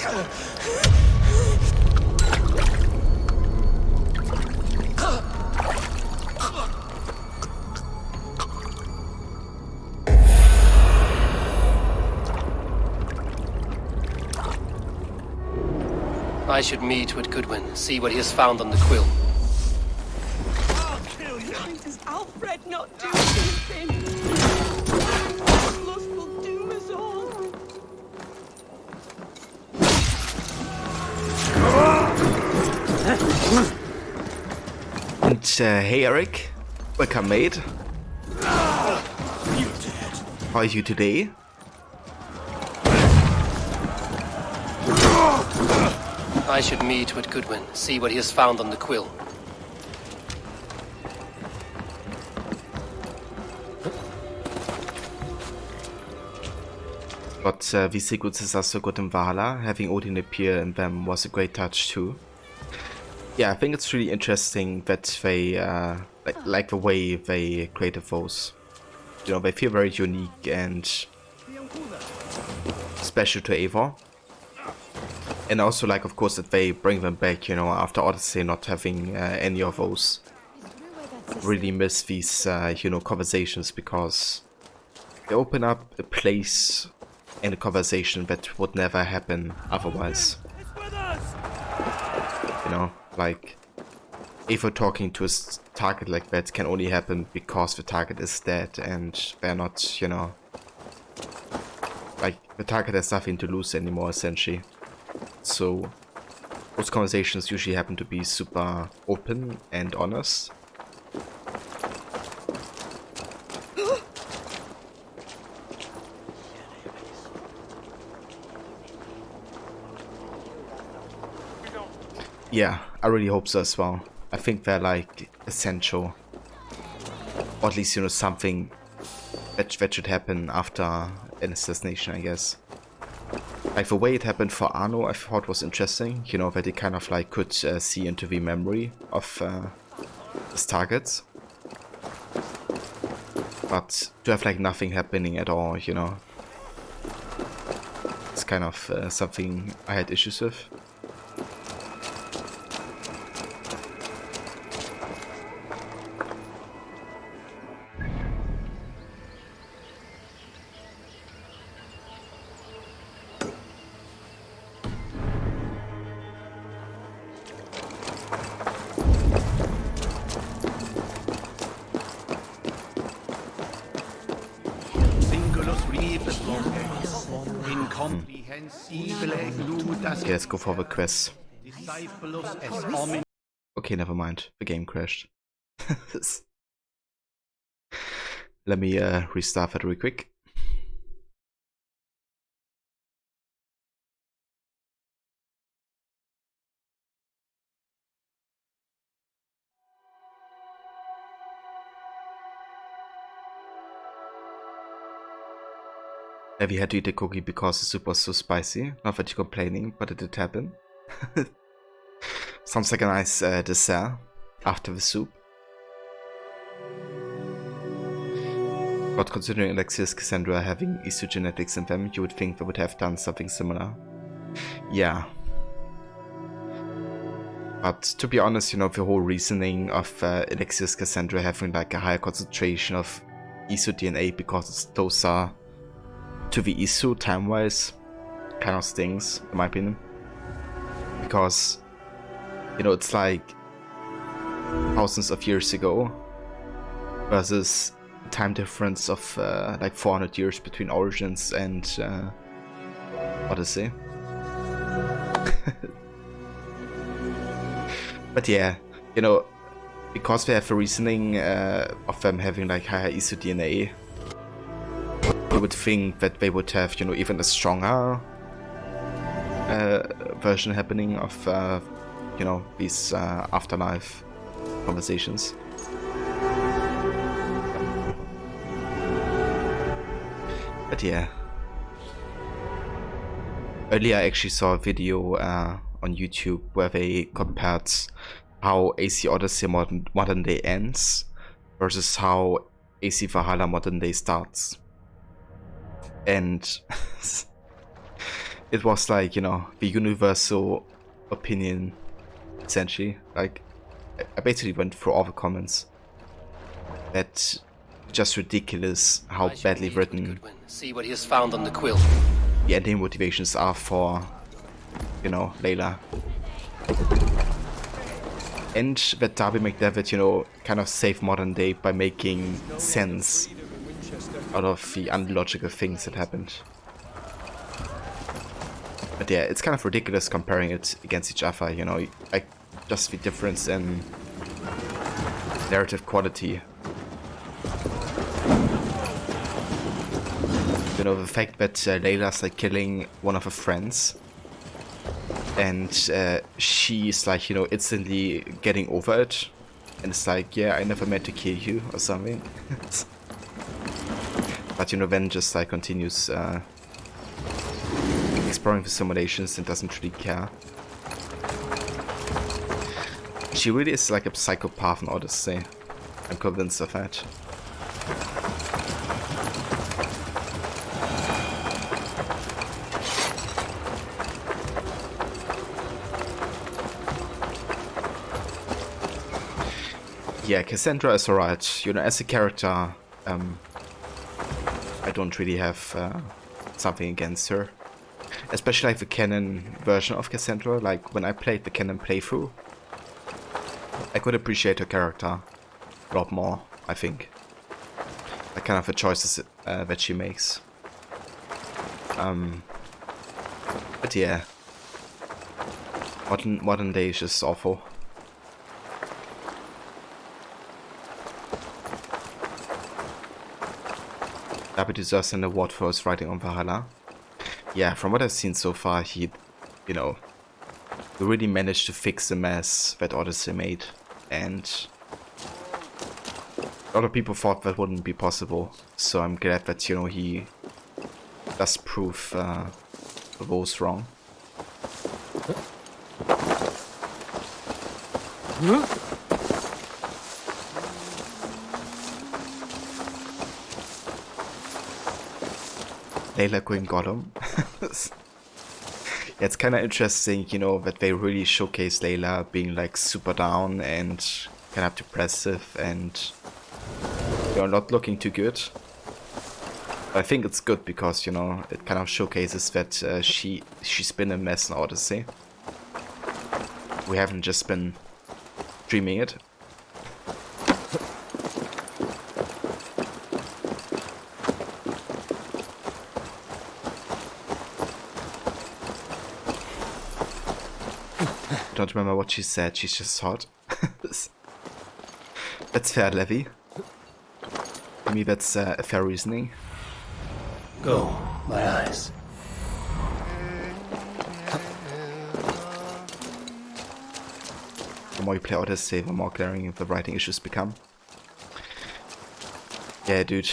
I should meet with Goodwin, see what he has found on the quill. Does Alfred not do anything? His lust will doom us all. And hey Eric, welcome mate. How are you today? I should meet with Goodwin, see what he has found on the quill. But wie sequences are so good in Valhalla, having Odin appear in them was a great touch too. Yeah, I think it's really interesting that they, like the way they create the foes. You know, they feel very unique and special to Eivor. And also, like, of course, that they bring them back, you know, after Odyssey not having any of those. Really miss these, you know, conversations, because they open up a place in a conversation that would never happen otherwise. You know, like, Eivor talking to his target like that can only happen because the target is dead and they're not, you know, like, the target has nothing to lose anymore, essentially. So those conversations usually happen to be super open and honest. Yeah, I really hope so as well. I think they're like essential. Or at least, you know, something that should happen after an assassination, I guess. Like the way it happened for Arno, I thought was interesting. You know, that he kind of like could see into the memory of his targets. But to have like nothing happening at all, you know, it's kind of something I had issues with. Okay, let's go for the quest. Okay, never mind. The game crashed. Let me restart that real quick. Have you had to eat a cookie because the soup was so spicy? Not that you're complaining, but it did happen. Sounds like a nice dessert after the soup. But considering Alexius Cassandra having Isu genetics in them, you would think they would have done something similar. Yeah. But to be honest, you know, the whole reasoning of Alexius Cassandra having like a higher concentration of Isu DNA because it's closer to the Isu time-wise kind of stings, in my opinion. Because, you know, it's like thousands of years ago versus time difference of like 400 years between Origins and Odyssey. But yeah, you know, because they have a reasoning of them having like higher ISO DNA, you would think that they would have, you know, even a stronger version happening of, you know, these afterlife conversations. But yeah. Earlier I actually saw a video on YouTube where they compared how AC Odyssey modern day ends versus how AC Valhalla modern day starts. And it was like, you know, the universal opinion, essentially. Like, I basically went through all the comments. That's just ridiculous how badly written See what he has found on the quill. the ending motivations are for, you know, Layla. And that Darby McDevitt, you know, kind of saved modern day by making sense out of the unlogical things that happened. But yeah, it's kind of ridiculous comparing it against each other, you know, like just the difference in narrative quality. You know, the fact that Layla's like killing one of her friends, and she's like, you know, instantly getting over it, and it's like, yeah, I never meant to kill you or something. But you know, then just like continues exploring the simulations and doesn't really care. She really is like a psychopath in Odyssey. I'm convinced of that. Yeah, Cassandra is alright. You know, as a character, I don't really have something against her. Especially like the canon version of Cassandra. Like, when I played the canon playthrough, I could appreciate her character a lot more, I think. Like, kind of the choices that she makes. But yeah. Modern day is just awful. Darby deserves an award for his writing on Valhalla. Yeah, from what I've seen so far, he, you know, really managed to fix the mess that Odyssey made, and a lot of people thought that wouldn't be possible. So I'm glad that, you know, he does prove those wrong. Layla Queen Gollum. Yeah, it's kind of interesting, you know, that they really showcase Layla being like super down and kind of depressive and, you know, not looking too good. But I think it's good because, you know, it kind of showcases that she's been a mess in Odyssey. We haven't just been dreaming it. Don't remember what she said, she's just hot. That's fair, Levy. To me, that's a fair reasoning. Go, my eyes. The more you play Odyssey, the more glaring the writing issues become. Yeah, dude.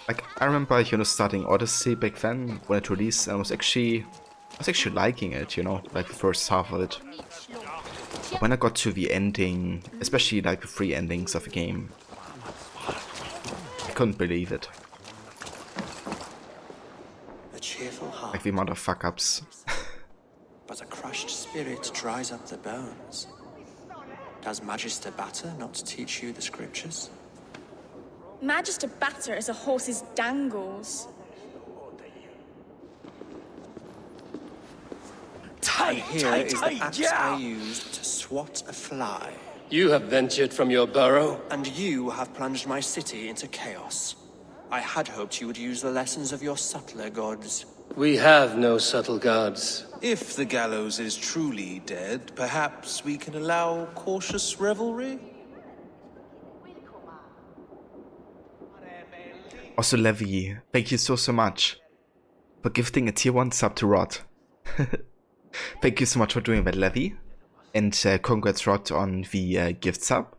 Like, I remember, you know, starting Odyssey back then when it released, and I was actually liking it, you know, like the first half of it. When I got to the ending, especially like the 3 endings of the game, I couldn't believe it. A cheerful heart, like the amount of fuck-ups. but a crushed spirit dries up the bones. Does Magister Batter not teach you the scriptures? Magister Batter is a horse's dangles. And here is the axe I used to swat a fly. You have ventured from your burrow? And you have plunged my city into chaos. I had hoped you would use the lessons of your subtler gods. We have no subtle gods. If the gallows is truly dead, perhaps we can allow cautious revelry? Also, Levy, thank you so much for gifting a tier 1 sub to Rod. Thank you so much for doing that, Levy. And congrats, Rod, on the gift sub.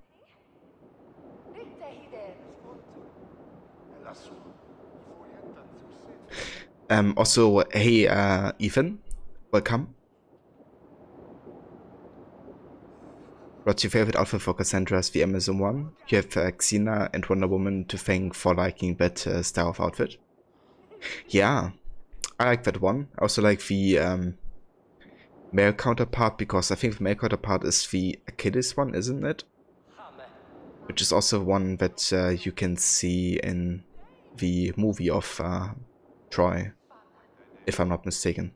Also, hey, Ethan, welcome. What's your favorite outfit for Cassandra as the Amazon one? You have Xena and Wonder Woman to thank for liking that style of outfit. Yeah, I like that one. I also like the male counterpart, because I think the male counterpart is the Achilles one, isn't it? Which is also one that you can see in the movie of Troy, if I'm not mistaken.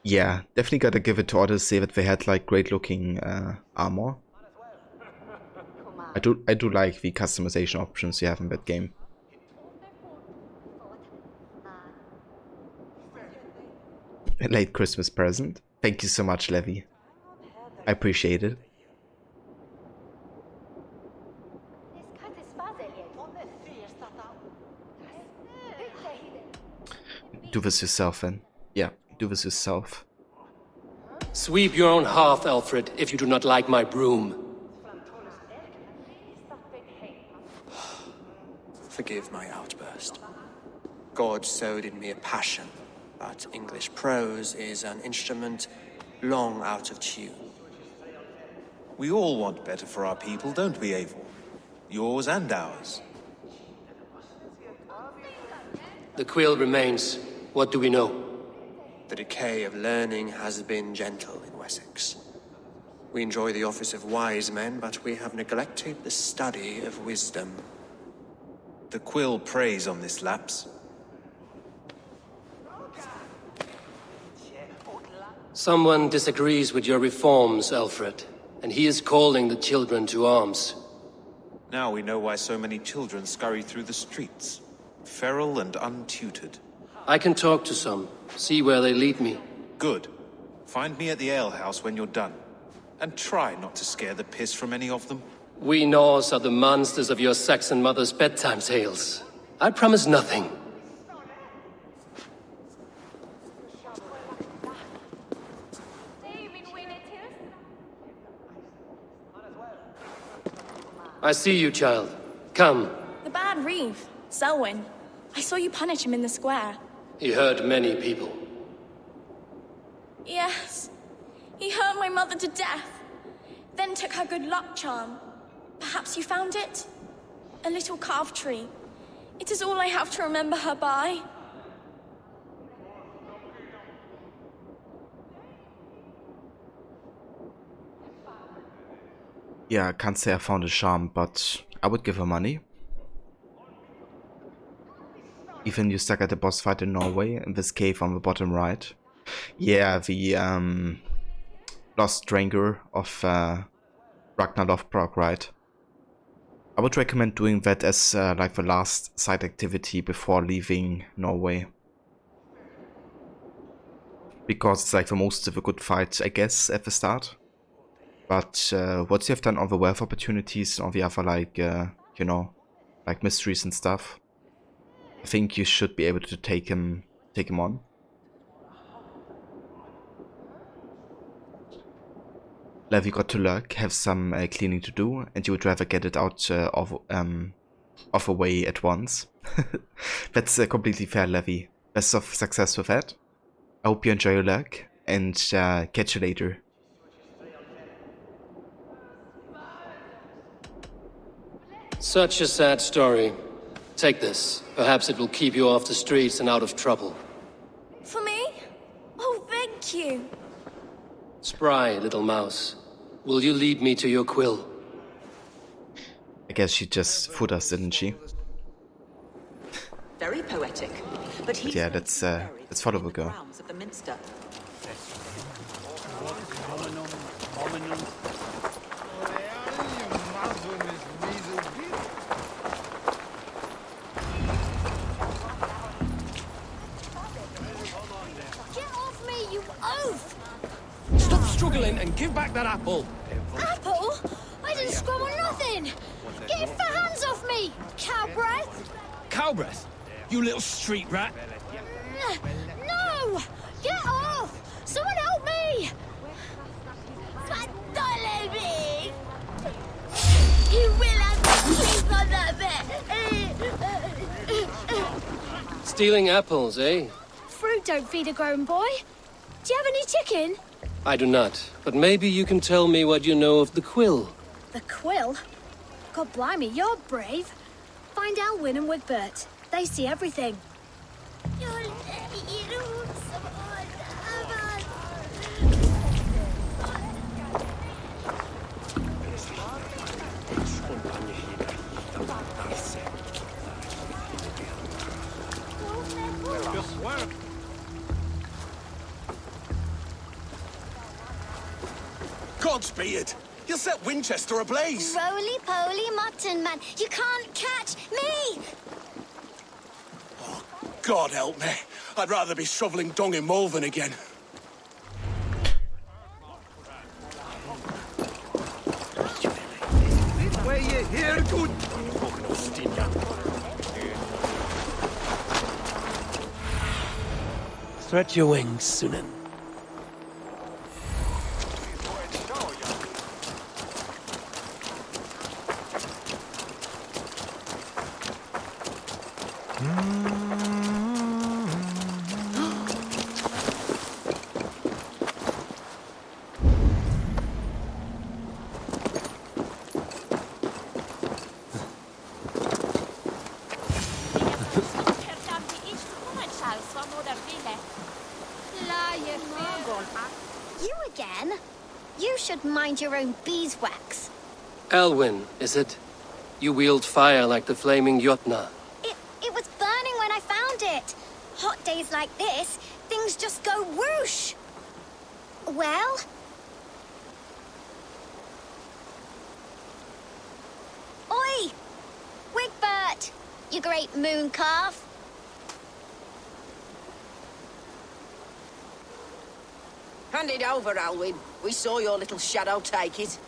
Yeah, definitely gotta give it to Odyssey that they had like great looking armor. I do like the customization options you have in that game. A late Christmas present. Thank you so much, Levy. I appreciate it. Do this yourself then. Yeah, do this yourself. Sweep your own hearth, Alfred, if you do not like my broom. Forgive my outburst. God sowed in me a passion, but English prose is an instrument long out of tune. We all want better for our people, don't we, Eivor? Yours and ours. The quill remains. What do we know? The decay of learning has been gentle in Wessex. We enjoy the office of wise men, but we have neglected the study of wisdom. The quill preys on this lapse. Someone disagrees with your reforms, Alfred, and he is calling the children to arms. Now we know why so many children scurry through the streets, feral and untutored. I can talk to some, see where they lead me. Good. Find me at the alehouse when you're done. And try not to scare the piss from any of them. We Norse are the monsters of your Saxon mother's bedtime tales. I promise nothing. I see you, child. Come. The bad Reeve, Selwyn. I saw you punish him in the square. He hurt many people. Yes. He hurt my mother to death. Then took her good luck charm. Perhaps you found it? A little carved tree. It is all I have to remember her by. Yeah, I can't say I found a charm, but I would give her money. Even you stuck at the boss fight in Norway, in this cave on the bottom right. Yeah, the Lost Stranger of Ragnar Lothbrok, right? I would recommend doing that as like the last side activity before leaving Norway. Because it's like the most difficult fight, I guess, at the start. But once you have done all the wealth opportunities, all the other like, you know, like mysteries and stuff, I think you should be able to take him on. Levi got to lurk, have some cleaning to do, and you would rather get it out of the way at once. That's completely fair, Levi. Best of success with that. I hope you enjoy your lurk, and catch you later. Such a sad story. Take this. Perhaps it will keep you off the streets and out of trouble. For me? Oh, thank you. Spry, little mouse. Will you lead me to your quill? I guess she just fooled us, didn't she? Very poetic. But yeah, let's follow the girl. back that apple! Apple? I didn't scrum on nothing! Get your fat hands off me, cow breath! Cow breath? You little street rat! No! Get off! Someone help me! Don't me! You will have to sleep on that bed! Stealing apples, eh? Fruit don't feed a grown boy. Do you have any chicken? I do not, but maybe you can tell me what you know of the quill. The quill? God blimey, you're brave. Find Alwyn and Wigbert. They see everything. Godspeed! You'll set Winchester ablaze! Roly-poly mutton man, you can't catch me! God help me. I'd rather be shoveling dung in Malvern again. Where you here, good? Stretch your wings, Sunan. You again? You should mind your own beeswax. Alwyn, is it? You wield fire like the flaming Jotna. It was burning when I found it. Hot days like this, things just go whoosh. Well? Oi! Wigbert! You great moon calf. Hand it over, Alwyn. We saw your little shadow take it.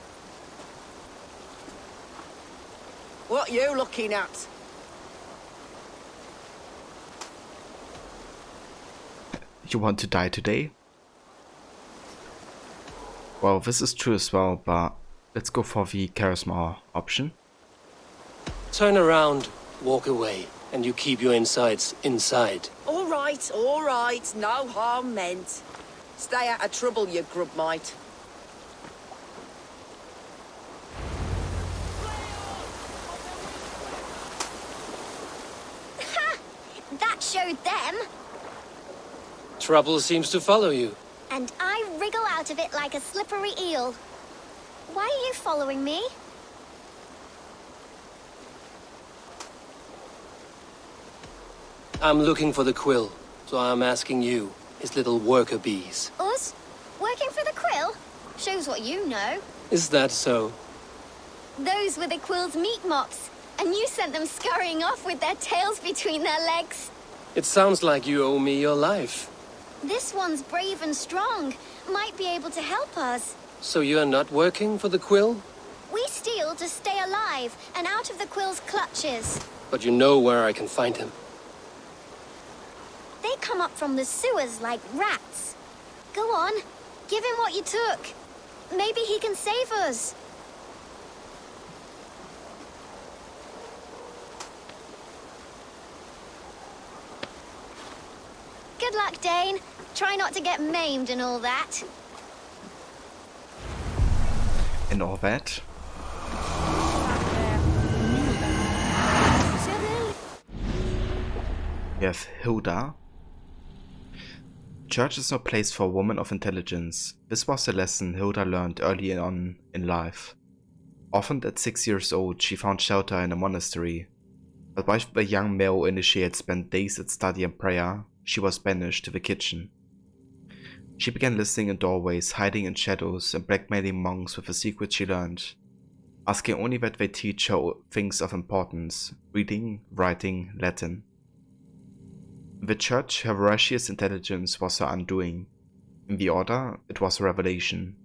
What you looking at? You want to die today? Well, this is true as well, but let's go for the charisma option. Turn around, walk away, and you keep your insides inside. All right. No harm meant. Stay out of trouble, you grub mite. That showed them. Trouble seems to follow you. And I wriggle out of it like a slippery eel. Why are you following me? I'm looking for the quill, so I'm asking you, his little worker bees. Us? Working for the quill? Shows what you know. Is that so? Those were the quill's meat mops, and you sent them scurrying off with their tails between their legs. It sounds like you owe me your life. This one's brave and strong. Might be able to help us. So you are not working for the quill? We steal to stay alive and out of the quill's clutches. But you know where I can find him. They come up from the sewers like rats. Go on, give him what you took. Maybe he can save us. Good luck, Dane. Try not to get maimed and all that. And all that? We have Hilda. Church is no place for a woman of intelligence. This was a lesson Hilda learned early on in life. Often at 6 years old, she found shelter in a monastery. But while the young male initiate spent days at study and prayer, she was banished to the kitchen. She began listening in doorways, hiding in shadows, and blackmailing monks with the secrets she learned, asking only that they teach her things of importance: reading, writing, Latin. In the church, her voracious intelligence was her undoing. In the order, it was a revelation.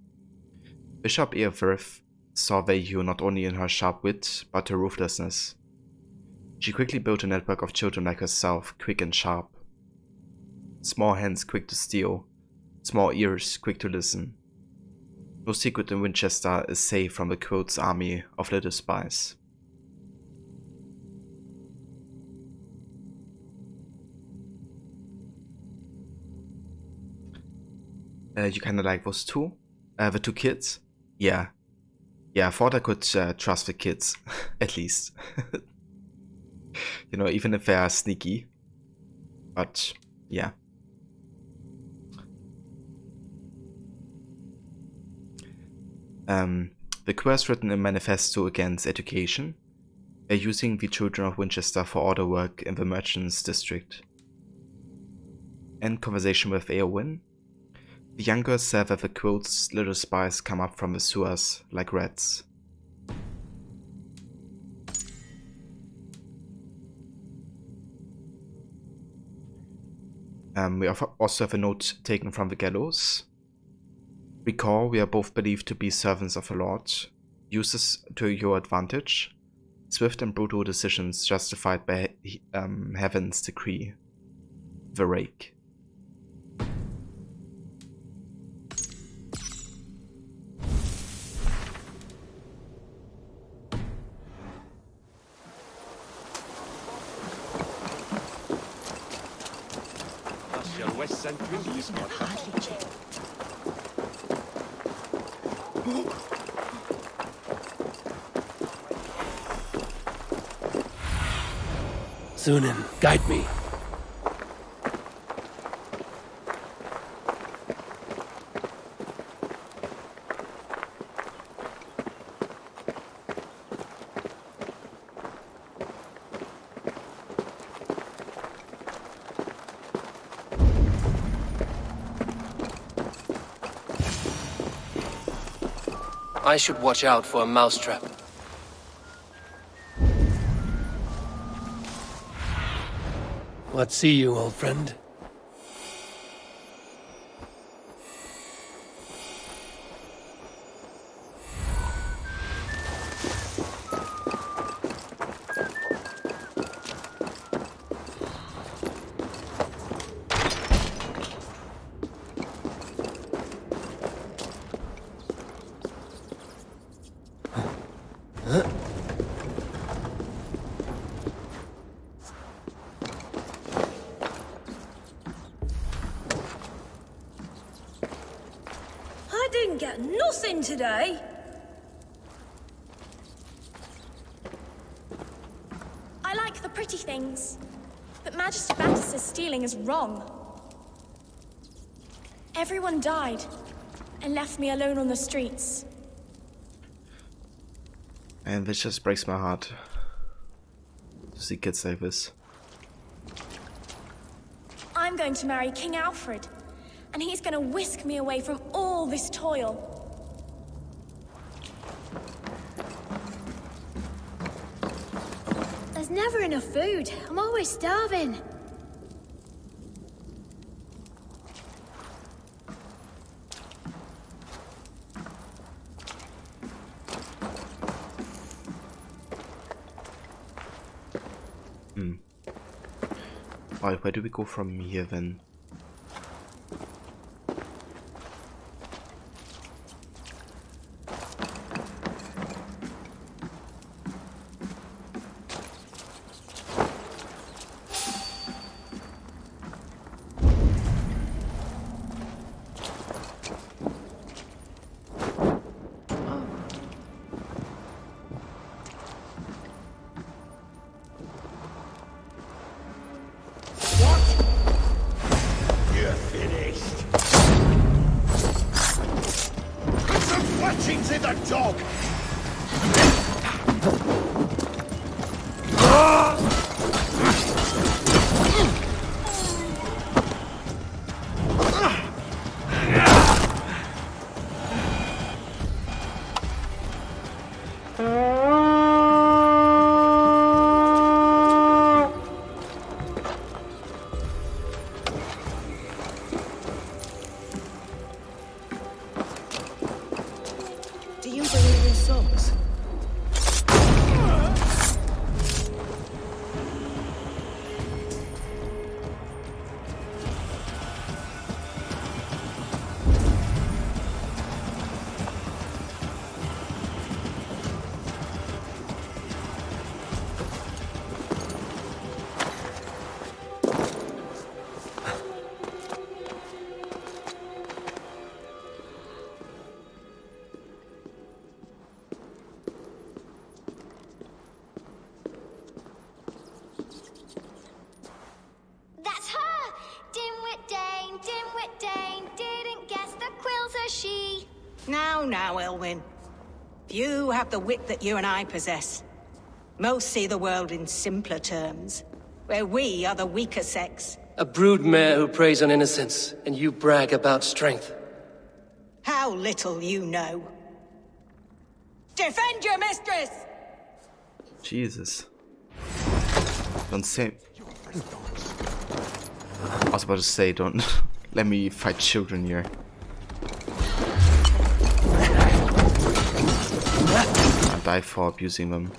Bishop Eoforth saw value not only in her sharp wit, but her ruthlessness. She quickly built a network of children like herself, quick and sharp. Small hands quick to steal, small ears quick to listen. No secret in Winchester is safe from the Quilt's army of little spies. You kinda like those two? The two kids? Yeah. Yeah, I thought I could trust the kids, at least. You know, even if they are sneaky. But, yeah. The quest written in Manifesto Against Education are using the children of Winchester for order work in the Merchants District. In conversation with Eowyn, the young girls said that the Quilt's little spies come up from the sewers like rats. We also have a note taken from the gallows. Recall, we are both believed to be servants of the Lord. Use this to your advantage. Swift and brutal decisions justified by heaven's decree. The Rake. That's your West Central spot. Sunan, guide me. I should watch out for a mousetrap. What see you, old friend? I didn't get nothing today. I like the pretty things, but Magister Battis's stealing is wrong. Everyone died and left me alone on the streets. And this just breaks my heart to see kids like this. I'm going to marry King Alfred, and he's going to whisk me away from all this toil. There's never enough food. I'm always starving. Alright, where do we go from here then? In the dog! Do you believe in souls? That's her! Dimwit Dane, didn't guess the quilter she. Now, Elwyn. Few have the wit that you and I possess. Most see the world in simpler terms, where we are the weaker sex. A broodmare who preys on innocence, and you brag about strength. How little you know. Defend your mistress! Jesus. Don't say... I was about to say, don't let me fight children here. I'll die for abusing them.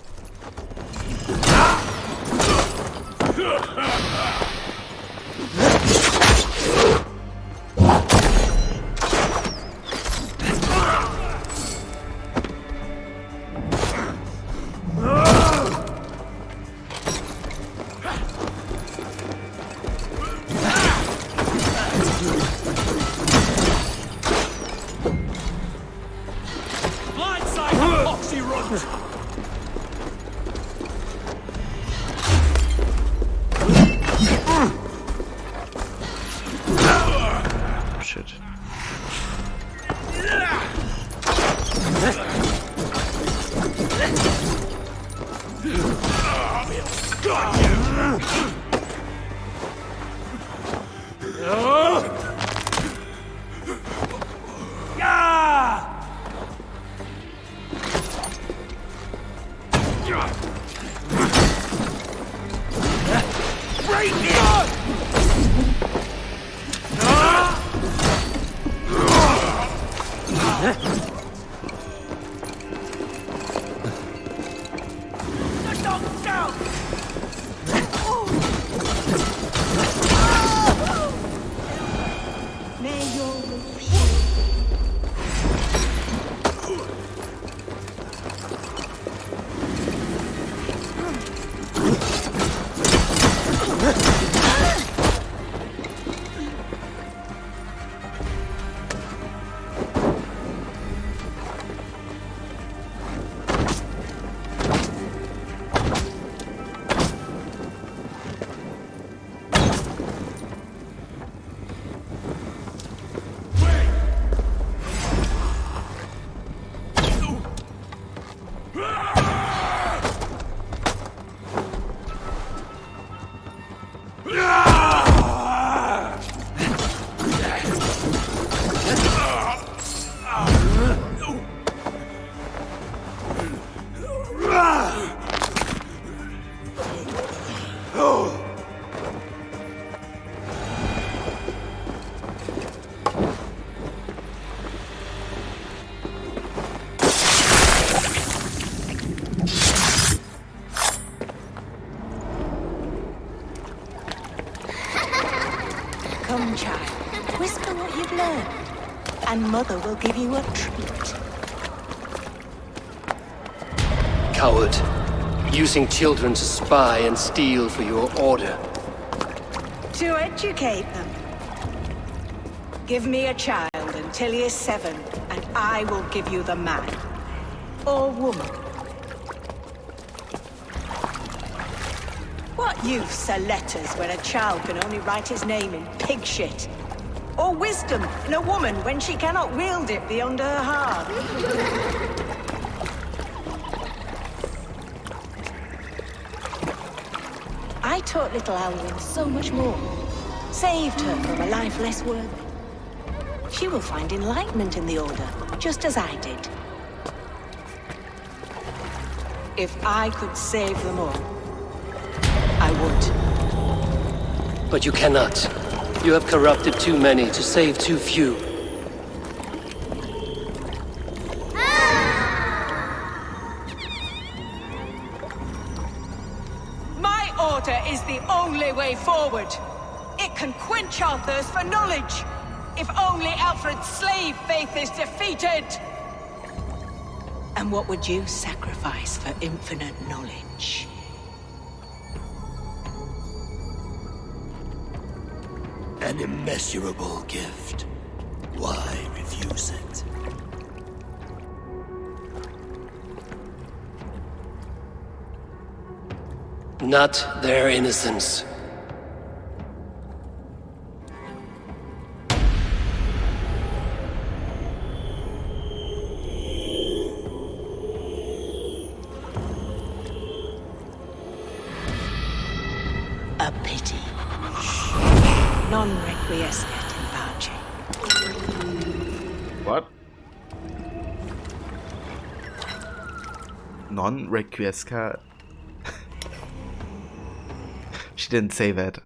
Come, child, whisper what you've learned, and Mother will give you a treat. Coward. Using children to spy and steal for your order. To educate them. Give me a child until he is 7, and I will give you the man. Or woman. What use are letters when a child can only write his name in pig shit? Or wisdom in a woman when she cannot wield it beyond her heart? I taught little Alwyn so much more. Saved her from a life less worthy. She will find enlightenment in the Order, just as I did. If I could save them all, I would. But you cannot. You have corrupted too many to save too few. Ah! Water is the only way forward. It can quench our thirst for knowledge. If only Alfred's slave faith is defeated! And what would you sacrifice for infinite knowledge? An immeasurable gift. Why refuse it? Not their innocence. A pity. Non requiescat in pace. What? Non requiescat? She didn't say that.